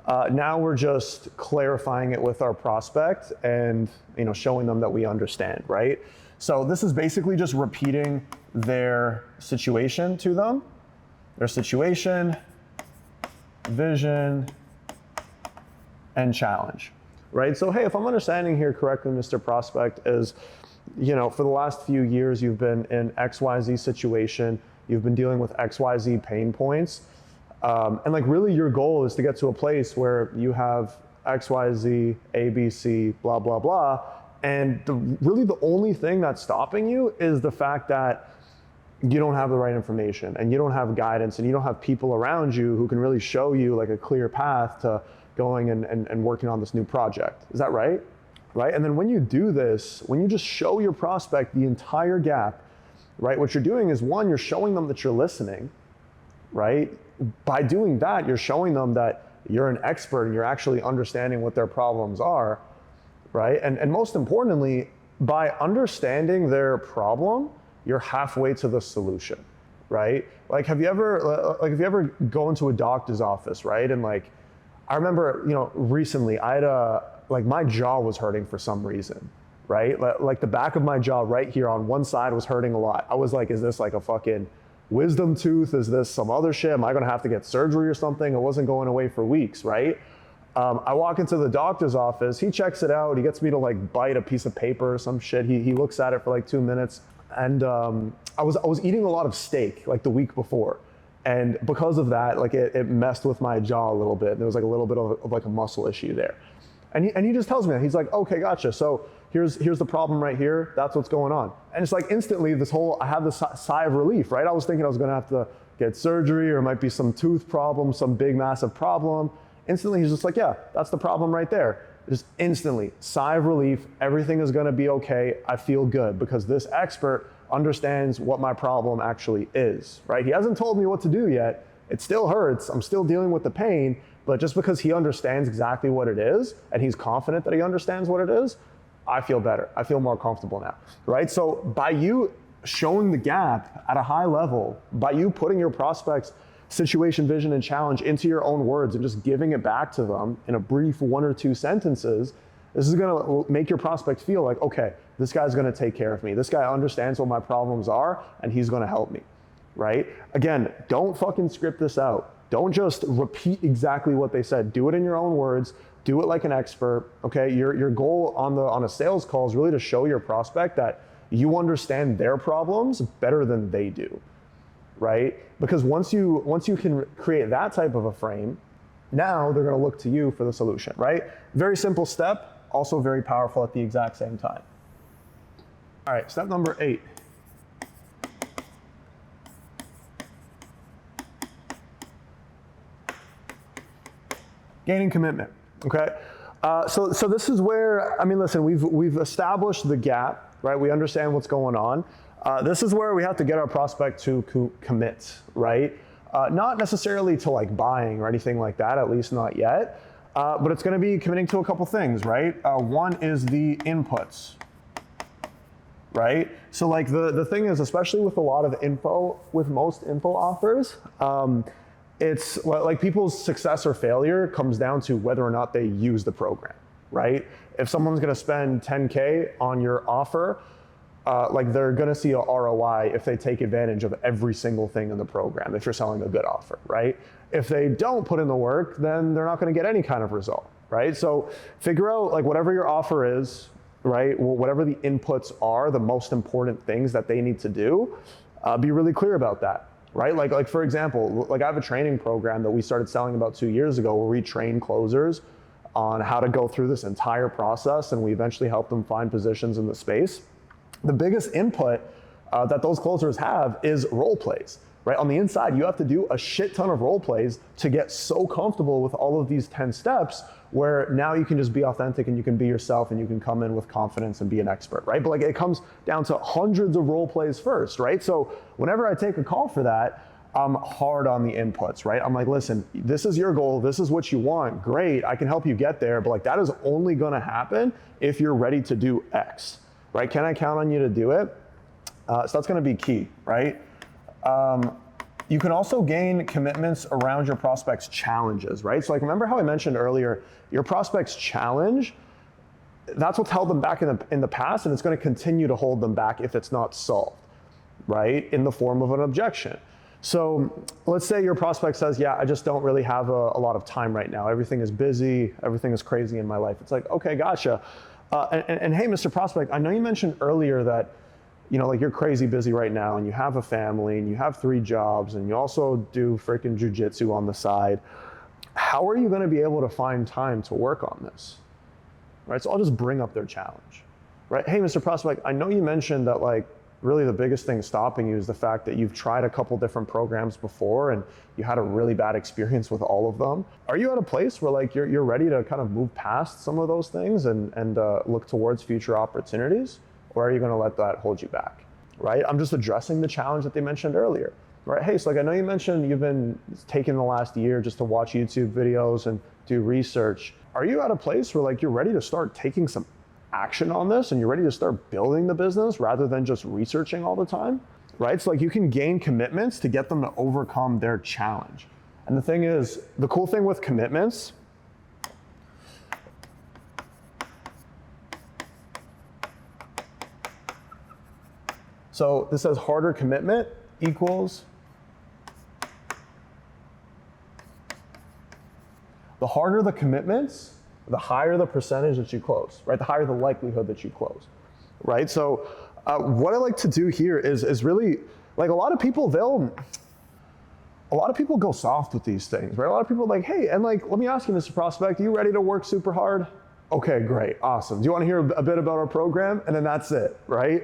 Now we're just clarifying it with our prospect and showing them that we understand, right? So this is basically just repeating their situation to them. Their situation, vision, and challenge, right? So, hey, if I'm understanding here correctly, Mr. Prospect, is, for the last few years, you've been in XYZ situation, you've been dealing with XYZ pain points, and like really your goal is to get to a place where you have XYZ, ABC, blah, blah, blah, and really the only thing that's stopping you is the fact that you don't have the right information and you don't have guidance and you don't have people around you who can really show you like a clear path to going and working on this new project. Is that right? Right? And then when you do this, when you just show your prospect the entire gap, right? What you're doing is, one, you're showing them that you're listening, right? By doing that, you're showing them that you're an expert and you're actually understanding what their problems are, right? And most importantly, by understanding their problem, you're halfway to the solution, right? Like, if you ever go into a doctor's office, right? And like, I remember, recently I had my jaw was hurting for some reason, right? Like the back of my jaw right here on one side was hurting a lot. I was like, is this like a fucking wisdom tooth? Is this some other shit? Am I gonna have to get surgery or something? It wasn't going away for weeks, right? I walk into the doctor's office, he checks it out, he gets me to like bite a piece of paper or some shit. He looks at it for like 2 minutes. And I was eating a lot of steak like the week before. And because of that, like it messed with my jaw a little bit. There was like a little bit of like a muscle issue there. And he just tells me that. He's like, okay, gotcha. So here's the problem right here. That's what's going on. And it's like instantly I have this sigh of relief, right? I was thinking I was gonna have to get surgery or it might be some tooth problem, some big massive problem. Instantly he's just like, yeah, that's the problem right there. Just instantly, sigh of relief, everything is gonna be okay. I feel good because this expert understands what my problem actually is, right? He hasn't told me what to do yet. It still hurts. I'm still dealing with the pain, but just because he understands exactly what it is and he's confident that he understands what it is, I feel better. I feel more comfortable now, right? So by you showing the gap at a high level, by you putting your prospects' situation, vision, and challenge into your own words and just giving it back to them in a brief 1 or 2 sentences, this is gonna make your prospect feel like, okay, this guy's gonna take care of me. This guy understands what my problems are and he's gonna help me, right? Again, don't fucking script this out. Don't just repeat exactly what they said. Do it in your own words. Do it like an expert, okay? Your goal on a sales call is really to show your prospect that you understand their problems better than they do, right? Because once you can create that type of a frame, now they're gonna look to you for the solution, right? Very simple step, also very powerful at the exact same time. All right, step number 8. Gaining commitment, okay? So this is where, I mean, listen, we've established the gap, right? We understand what's going on. This is where we have to get our prospect to commit, right? Not necessarily to like buying or anything like that, at least not yet, but it's gonna be committing to a couple things, right? One is the inputs, right? So like the thing is, especially with a lot of info, with most info offers, it's like people's success or failure comes down to whether or not they use the program, right? If someone's gonna spend 10K on your offer, like they're gonna see a ROI if they take advantage of every single thing in the program, if you're selling a good offer, right? If they don't put in the work, then they're not gonna get any kind of result, right? So figure out like whatever your offer is, right? Whatever the inputs are, the most important things that they need to do, be really clear about that. Right? Like for example, like I have a training program that we started selling about 2 years ago where we train closers on how to go through this entire process, and we eventually help them find positions in the space. The biggest input that those closers have is role plays, right? On the inside, you have to do a shit ton of role plays to get so comfortable with all of these 10 steps where now you can just be authentic and you can be yourself and you can come in with confidence and be an expert, right? But like it comes down to hundreds of role plays first, right? So whenever I take a call for that, I'm hard on the inputs, right? I'm like, listen, this is your goal. This is what you want. Great, I can help you get there. But like that is only gonna happen if you're ready to do X, right? Can I count on you to do it? So that's gonna be key, right? You can also gain commitments around your prospect's challenges, right? So like, remember how I mentioned earlier, your prospect's challenge, that's what's held them back in the past, and it's gonna continue to hold them back if it's not solved, right? In the form of an objection. So let's say your prospect says, yeah, I just don't really have a lot of time right now. Everything is busy, everything is crazy in my life. It's like, okay, gotcha. And hey, Mr. Prospect, I know you mentioned earlier that like you're crazy busy right now and you have a family and you have 3 jobs and you also do freaking jujitsu on the side. How are you gonna be able to find time to work on this, right? So I'll just bring up their challenge, right? Hey, Mr. Prospect, I know you mentioned that like really the biggest thing stopping you is the fact that you've tried a couple different programs before and you had a really bad experience with all of them. Are you at a place where like you're ready to kind of move past some of those things and look towards future opportunities? Or are you gonna let that hold you back, right? I'm just addressing the challenge that they mentioned earlier, right? Hey, so like I know you mentioned you've been taking the last year just to watch YouTube videos and do research. Are you at a place where like you're ready to start taking some action on this and you're ready to start building the business rather than just researching all the time, right? So like you can gain commitments to get them to overcome their challenge. And the thing is, the cool thing with commitments, so this says harder commitment equals the harder the commitments, the higher the percentage that you close, right? The higher the likelihood that you close, right? So what I like to do here is really, like a lot of people go soft with these things, right? A lot of people are like, hey, and like, let me ask you, Mr. Prospect, are you ready to work super hard? Okay, great, awesome. Do you want to hear a bit about our program? And then that's it, right?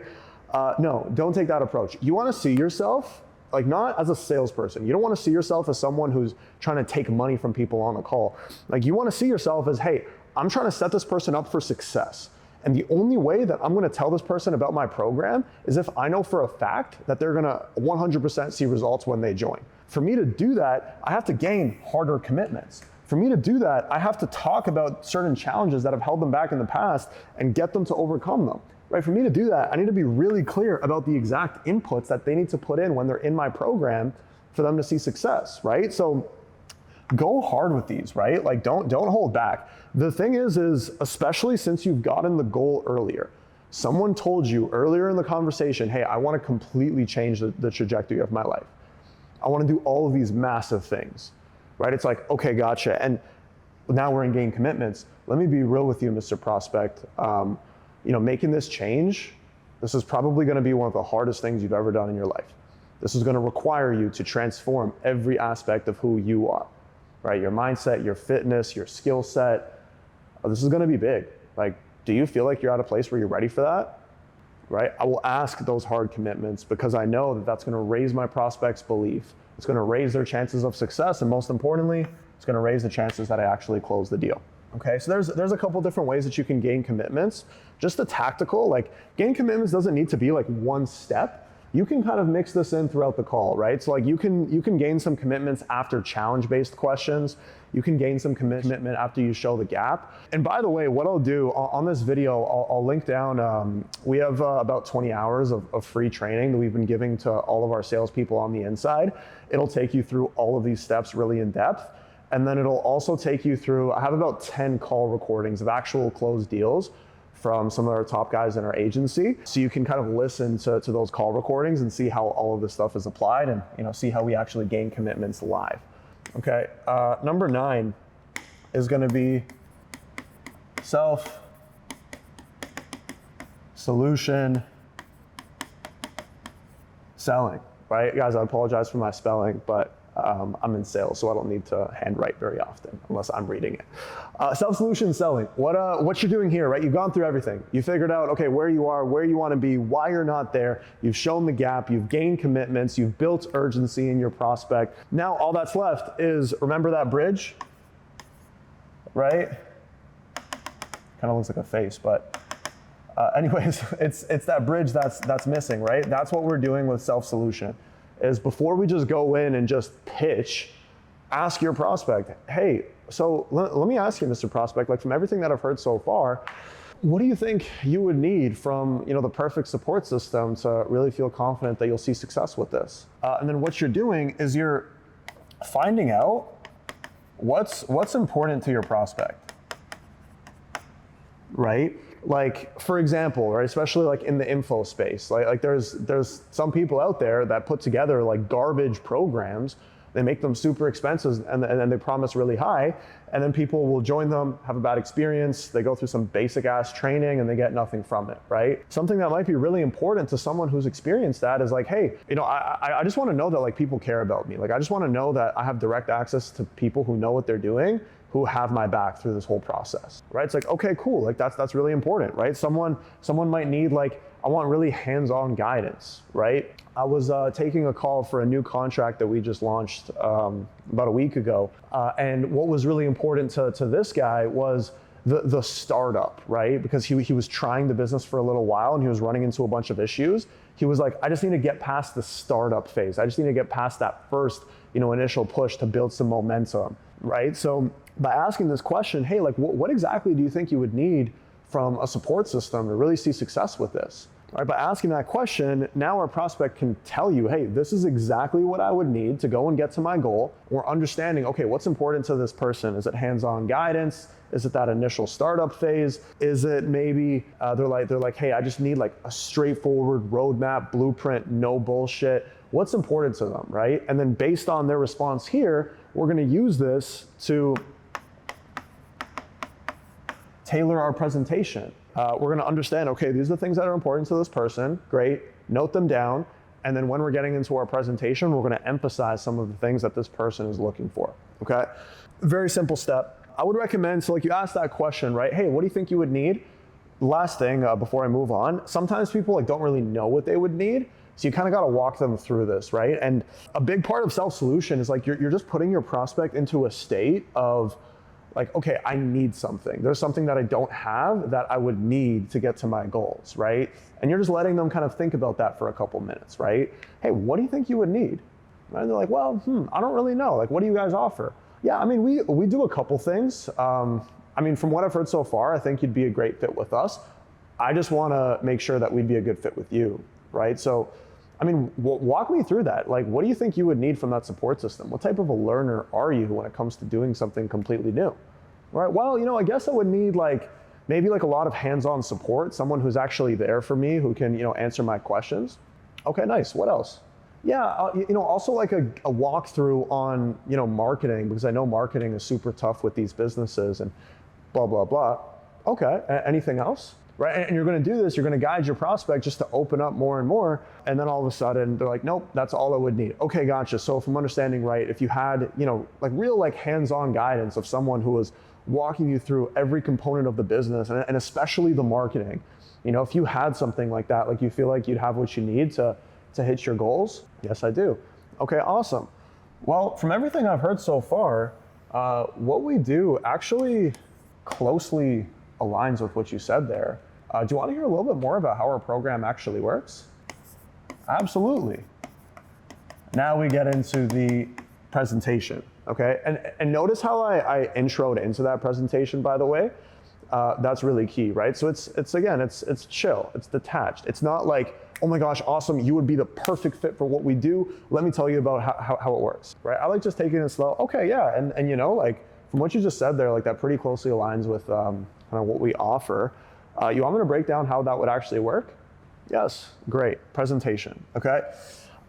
No, don't take that approach. You want to see yourself, like not as a salesperson. You don't want to see yourself as someone who's trying to take money from people on a call. Like you want to see yourself as, hey, I'm trying to set this person up for success. And the only way that I'm going to tell this person about my program is if I know for a fact that they're going to 100% see results when they join. For me to do that, I have to gain harder commitments. For me to do that, I have to talk about certain challenges that have held them back in the past and get them to overcome them. Right? For me to do that, I need to be really clear about the exact inputs that they need to put in when they're in my program for them to see success, right? So go hard with these, right? Like don't hold back. The thing is especially since you've gotten the goal earlier, someone told you earlier in the conversation, hey, I want to completely change the trajectory of my life. I want to do all of these massive things, right? It's like, okay, gotcha. And now we're in gain commitments. Let me be real with you, Mr. Prospect. Making this change, this is probably going to be one of the hardest things you've ever done in your life. This is going to require you to transform every aspect of who you are, right? Your mindset, your fitness, your skill set. This is going to be big. Like, do you feel like you're at a place where you're ready for that? Right? I will ask those hard commitments because I know that that's going to raise my prospects' belief. It's going to raise their chances of success, and most importantly, it's going to raise the chances that I actually close the deal. Okay, so there's a couple different ways that you can gain commitments. Just the tactical, like gain commitments doesn't need to be like one step. You can kind of mix this in throughout the call, right? So like you can gain some commitments after challenge-based questions. You can gain some commitment after you show the gap. And by the way, what I'll do on this video, I'll link down, we have about 20 hours of free training that we've been giving to all of our salespeople on the inside. It'll take you through all of these steps really in depth. And then it'll also take you through, I have about 10 call recordings of actual closed deals from some of our top guys in our agency. So you can kind of listen to those call recordings and see how all of this stuff is applied and see how we actually gain commitments live. Okay, number 9 is gonna be self-solution selling, right? Guys, I apologize for my spelling, but I'm in sales, so I don't need to handwrite very often unless I'm reading it. Self-solution selling. What you're doing here, right? You've gone through everything. You figured out, okay, where you are, where you want to be, why you're not there. You've shown the gap. You've gained commitments. You've built urgency in your prospect. Now all that's left is, remember that bridge, right? Kind of looks like a face, but anyways, it's that bridge that's missing, right? That's what we're doing with self-solution. Is before we just go in and just pitch, ask your prospect, hey, so let me ask you, Mr. Prospect, like from everything that I've heard so far, what do you think you would need from the perfect support system to really feel confident that you'll see success with this? And then what you're doing is you're finding out what's important to your prospect, right? Like, for example, right, especially like in the info space, like there's some people out there that put together like garbage programs. They make them super expensive and then they promise really high, and then people will join them, have a bad experience, they go through some basic ass training and they get nothing from it, right? Something that might be really important to someone who's experienced that is like, hey, I just want to know that like people care about me. Like I just want to know that I have direct access to people who know what they're doing, who have my back through this whole process, right? It's like, okay, cool, like that's really important, right? Someone might need like, I want really hands-on guidance, right? I was taking a call for a new contract that we just launched about a week ago, and what was really important to this guy was the startup, right? Because he was trying the business for a little while and he was running into a bunch of issues. He was like, I just need to get past the startup phase. I just need to get past that first, initial push to build some momentum, right? So by asking this question, hey, like what exactly do you think you would need from a support system to really see success with this? All right, by asking that question, now our prospect can tell you, hey, this is exactly what I would need to go and get to my goal. We're understanding, okay, what's important to this person? Is it hands-on guidance? Is it that initial startup phase? Is it maybe they're like, hey, I just need like a straightforward roadmap, blueprint, no bullshit. What's important to them, right? And then based on their response here, we're gonna use this to tailor our presentation. We're gonna understand, okay, these are the things that are important to this person, great, note them down, and then when we're getting into our presentation, we're gonna emphasize some of the things that this person is looking for, okay? Very simple step. I would recommend, so like you asked that question, right? Hey, what do you think you would need? Last thing before I move on, sometimes people like don't really know what they would need, so you kind of gotta walk them through this, right? And a big part of self-solution is like you're just putting your prospect into a state of like, okay, I need something. There's something that I don't have that I would need to get to my goals, right? And you're just letting them kind of think about that for a couple minutes, right? Hey, what do you think you would need? And they're like, well, I don't really know. Like, what do you guys offer? Yeah, I mean, we do a couple things. I mean, from what I've heard so far, I think you'd be a great fit with us. I just want to make sure that we'd be a good fit with you, right? So, I mean, walk me through that. Like, what do you think you would need from that support system? What type of a learner are you when it comes to doing something completely new? Right? Well, I guess I would need maybe a lot of hands-on support, someone who's actually there for me, who can, answer my questions. Okay, nice. What else? Yeah, also like a walkthrough on, marketing, because I know marketing is super tough with these businesses and blah, blah, blah. Okay, anything else? Right, and you're gonna do this, you're gonna guide your prospect just to open up more and more, and then all of a sudden they're like, nope, that's all I would need. Okay, gotcha. So if I'm understanding right, if you had, real hands-on guidance of someone who was walking you through every component of the business, and especially the marketing, if you had something like that, you feel like you'd have what you need to hit your goals? Yes, I do. Okay, awesome. Well, from everything I've heard so far, what we do actually closely aligns with what you said there. Do you want to hear a little bit more about how our program actually works? Absolutely. Now we get into the presentation, okay? And notice how I introed into that presentation, by the way. That's really key, right? So it's chill, it's detached. It's not like, oh my gosh, awesome, you would be the perfect fit for what we do. Let me tell you about how it works, right? I like just taking it slow. Okay, yeah, and from what you just said there, that pretty closely aligns with kind of what we offer. You want me to break down how that would actually work? Yes, great, presentation, okay?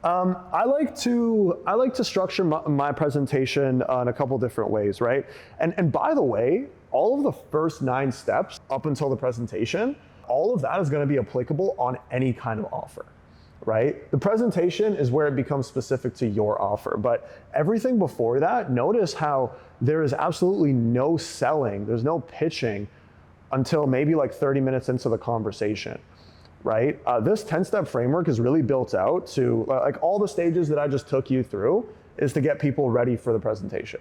I like to structure my presentation in a couple different ways, right? And by the way, all of the first 9 steps up until the presentation, all of that is going to be applicable on any kind of offer, right? The presentation is where it becomes specific to your offer, but everything before that, notice how there is absolutely no selling, there's no pitching until maybe 30 minutes into the conversation, right? This 10-step framework is really built out to, all the stages that I just took you through is to get people ready for the presentation,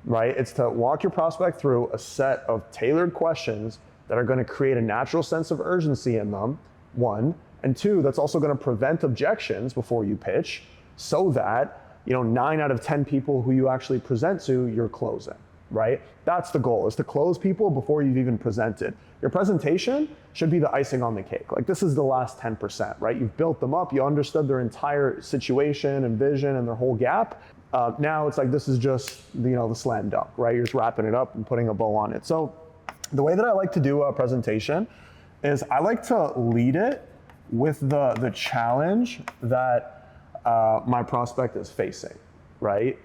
right? It's to walk your prospect through a set of tailored questions that are going to create a natural sense of urgency in them, 1, and 2, that's also going to prevent objections before you pitch, so that 9 out of 10 people who you actually present to, you're closing, right? That's the goal, is to close people before you've even presented. Your presentation should be the icing on the cake. This is the last 10%, right? You've built them up, you understood their entire situation and vision and their whole gap. Now it's this is just the slam dunk, right? You're just wrapping it up and putting a bow on it. So the way that I like to do a presentation is I like to lead it with the challenge that my prospect is facing, right?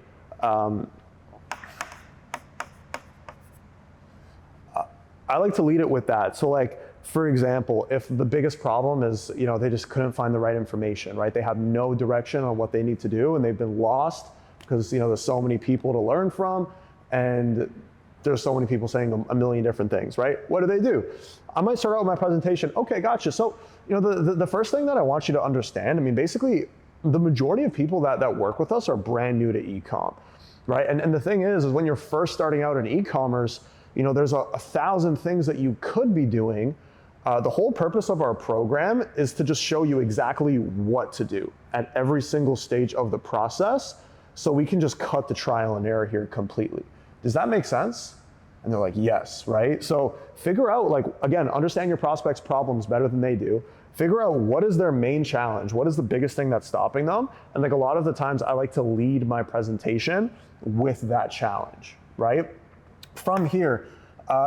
I like to lead it with that. So for example, if the biggest problem is, they just couldn't find the right information, right? They have no direction on what they need to do and they've been lost because, there's so many people to learn from and there's so many people saying a million different things, right? What do? I might start out with my presentation. Okay, gotcha. So, the first thing that I want you to understand, I mean, basically the majority of people that work with us are brand new to e-com, right? And the thing is when you're first starting out in e-commerce, there's 1,000 things that you could be doing. The whole purpose of our program is to just show you exactly what to do at every single stage of the process, so we can just cut the trial and error here completely. Does that make sense? And they're like, yes, right? So figure out, again, understand your prospect's problems better than they do. Figure out what is their main challenge, what is the biggest thing that's stopping them, and a lot of the times I like to lead my presentation with that challenge, right? From here,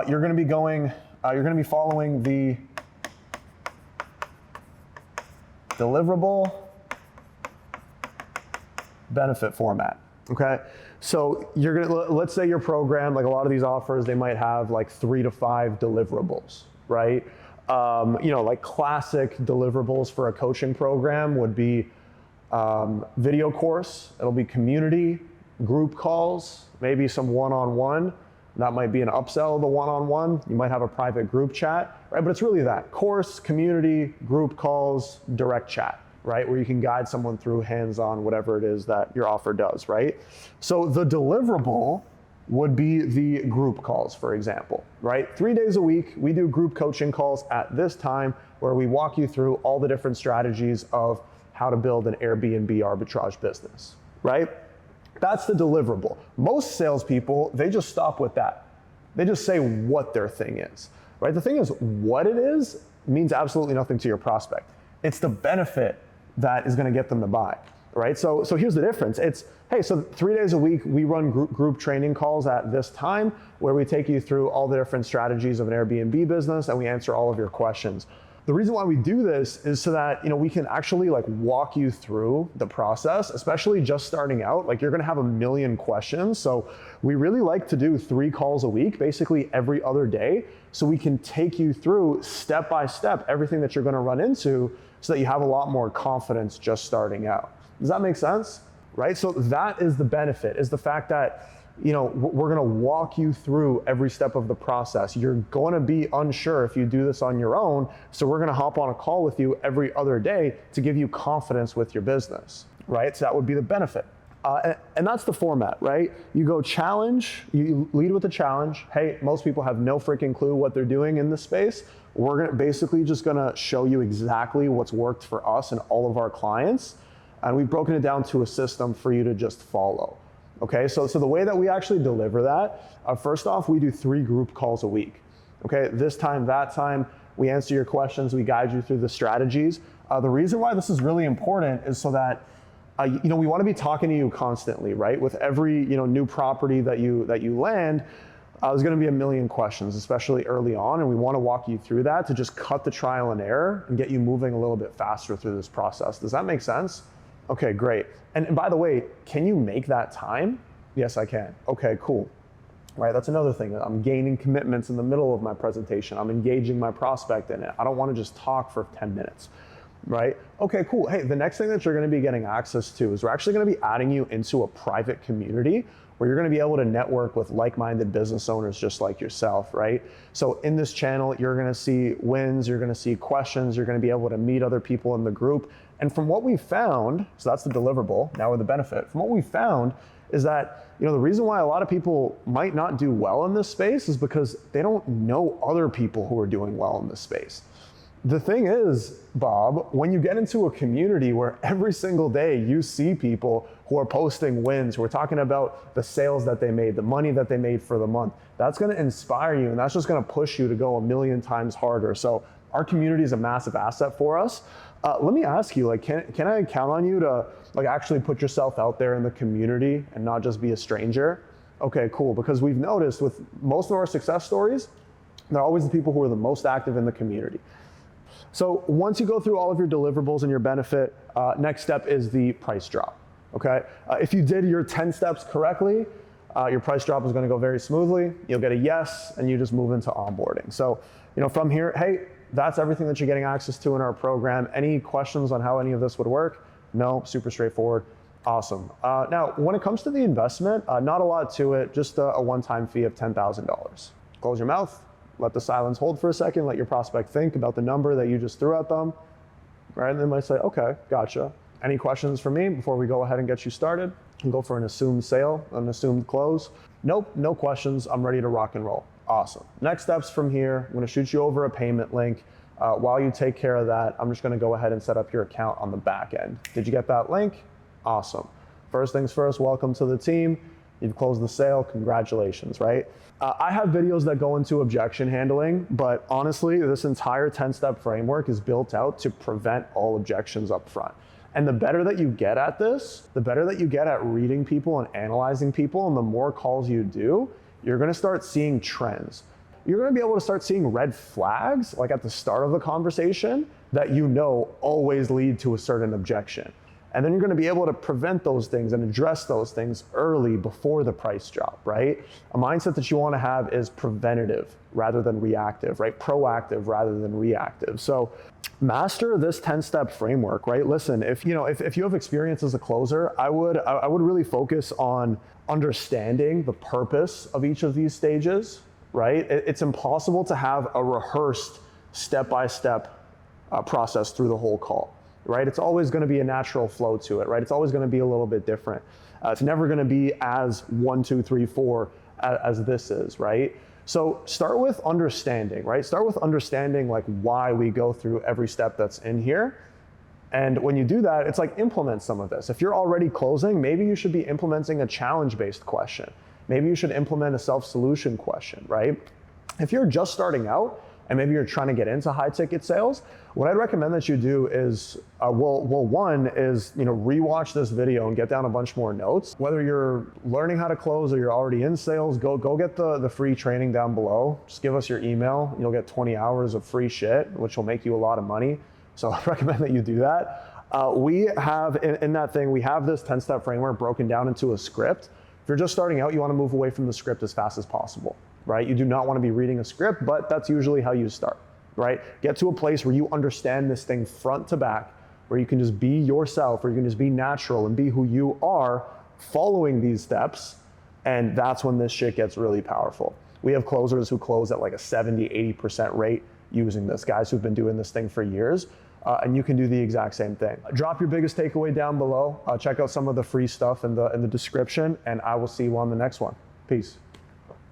you're going to be following the deliverable benefit format, okay? So let's say your program, a lot of these offers, they might have 3 to 5 deliverables, right? Classic deliverables for a coaching program would be video course, it'll be community, group calls, maybe some one-on-one. That might be an upsell of the one-on-one. You might have a private group chat, right? But it's really that course, community, group calls, direct chat, right? Where you can guide someone through hands-on whatever it is that your offer does, right? So the deliverable would be the group calls, for example, right? 3 days a week, we do group coaching calls at this time where we walk you through all the different strategies of how to build an Airbnb arbitrage business, right? That's the deliverable. Most salespeople, they just stop with that. They just say what their thing is, right? The thing is, what it is means absolutely nothing to your prospect. It's the benefit that is going to get them to buy, right? So here's the difference. It's, hey, so 3 days a week, we run group training calls at this time where we take you through all the different strategies of an Airbnb business and we answer all of your questions. The reason why we do this is so that, we can actually like walk you through the process, especially just starting out. Like, you're gonna have a million questions. So we really like to do 3 calls a week, basically every other day, so we can take you through step by step everything that you're gonna run into so that you have a lot more confidence just starting out. Does that make sense? Right? So that is the benefit, is the fact that we're gonna walk you through every step of the process. You're gonna be unsure if you do this on your own, so we're gonna hop on a call with you every other day to give you confidence with your business, right? So that would be the benefit. And that's the format, right? You go challenge, you lead with a challenge. Hey, most people have no freaking clue what they're doing in this space. We're basically just gonna show you exactly what's worked for us and all of our clients. And we've broken it down to a system for you to just follow. Okay, so the way that we actually deliver that, first off, we do 3 group calls a week. Okay, this time, that time, we answer your questions, we guide you through the strategies. The reason why this is really important is so that we want to be talking to you constantly, right? With every new property that you land, there's going to be a million questions, especially early on, and we want to walk you through that to just cut the trial and error and get you moving a little bit faster through this process. Does that make sense? Okay, great. And by the way, can you make that time? Yes, I can. Okay, cool. Right, that's another thing. I'm gaining commitments in the middle of my presentation. I'm engaging my prospect in it. I don't want to just talk for 10 minutes, right? Okay, cool. Hey, the next thing that you're going to be getting access to is we're actually going to be adding you into a private community where you're going to be able to network with like-minded business owners just like yourself, right? So in this channel, you're going to see wins, you're going to see questions, you're going to be able to meet other people in the group. And from what we found, so that's the deliverable, now we're the benefit. From what we found is that, the reason why a lot of people might not do well in this space is because they don't know other people who are doing well in this space. The thing is, Bob, when you get into a community where every single day you see people who are posting wins, who are talking about the sales that they made, the money that they made for the month, that's going to inspire you and that's just going to push you to go a million times harder. So our community is a massive asset for us. Let me ask you, can I count on you to actually put yourself out there in the community and not just be a stranger? Okay, cool. Because we've noticed with most of our success stories, they're always the people who are the most active in the community. So once you go through all of your deliverables and your benefit, next step is the price drop, okay? If you did your 10 steps correctly, your price drop is gonna go very smoothly. You'll get a yes, and you just move into onboarding. So, from here, hey, that's everything that you're getting access to in our program. Any questions on how any of this would work? No, super straightforward. Awesome. Now, when it comes to the investment, not a lot to it, just a one-time fee of $10,000. Close your mouth. Let the silence hold for a second. Let your prospect think about the number that you just threw at them. Right? And they might say, okay, gotcha. Any questions for me before we go ahead and get you started? And go for an assumed sale, an assumed close. Nope, no questions. I'm ready to rock and roll. Awesome. Next steps from here, I'm going to shoot you over a payment link. While you take care of that, I'm just going to go ahead and set up your account on the back end. Did you get that link? Awesome. First things first, welcome to the team. You've closed the sale, congratulations, right? I have videos that go into objection handling, but honestly, this entire 10-step framework is built out to prevent all objections up front. And the better that you get at this, the better that you get at reading people and analyzing people, and the more calls you do, you're gonna start seeing trends. You're gonna be able to start seeing red flags, like at the start of the conversation, that always lead to a certain objection. And then you're gonna be able to prevent those things and address those things early before the price drop, right? A mindset that you wanna have is preventative rather than reactive, right? Proactive rather than reactive. So master this 10-step framework, right? Listen, if you have experience as a closer, I would really focus on understanding the purpose of each of these stages, right? It's impossible to have a rehearsed step-by-step process through the whole call. Right? It's always going to be a natural flow to it, right? It's always going to be a little bit different. It's never going to be as 1, 2, 3, 4 as this is, right? So start with understanding, right? Start with understanding why we go through every step that's in here. And when you do that, it's like implement some of this. If you're already closing, maybe you should be implementing a challenge-based question. Maybe you should implement a self-solution question, right? If you're just starting out and maybe you're trying to get into high ticket sales, what I'd recommend that you do is, one is, rewatch this video and get down a bunch more notes. Whether you're learning how to close or you're already in sales, go get the free training down below. Just give us your email. You'll get 20 hours of free shit, which will make you a lot of money. So I recommend that you do that. We have, in that thing, we have this 10-step framework broken down into a script. If you're just starting out, you want to move away from the script as fast as possible, right? You do not want to be reading a script, but that's usually how you start, right? Get to a place where you understand this thing front to back, where you can just be yourself, where you can just be natural and be who you are following these steps, and that's when this shit gets really powerful. We have closers who close at like a 70, 80% rate using this, guys who've been doing this thing for years, and you can do the exact same thing. Drop your biggest takeaway down below. Check out some of the free stuff in the description, and I will see you on the next one. Peace.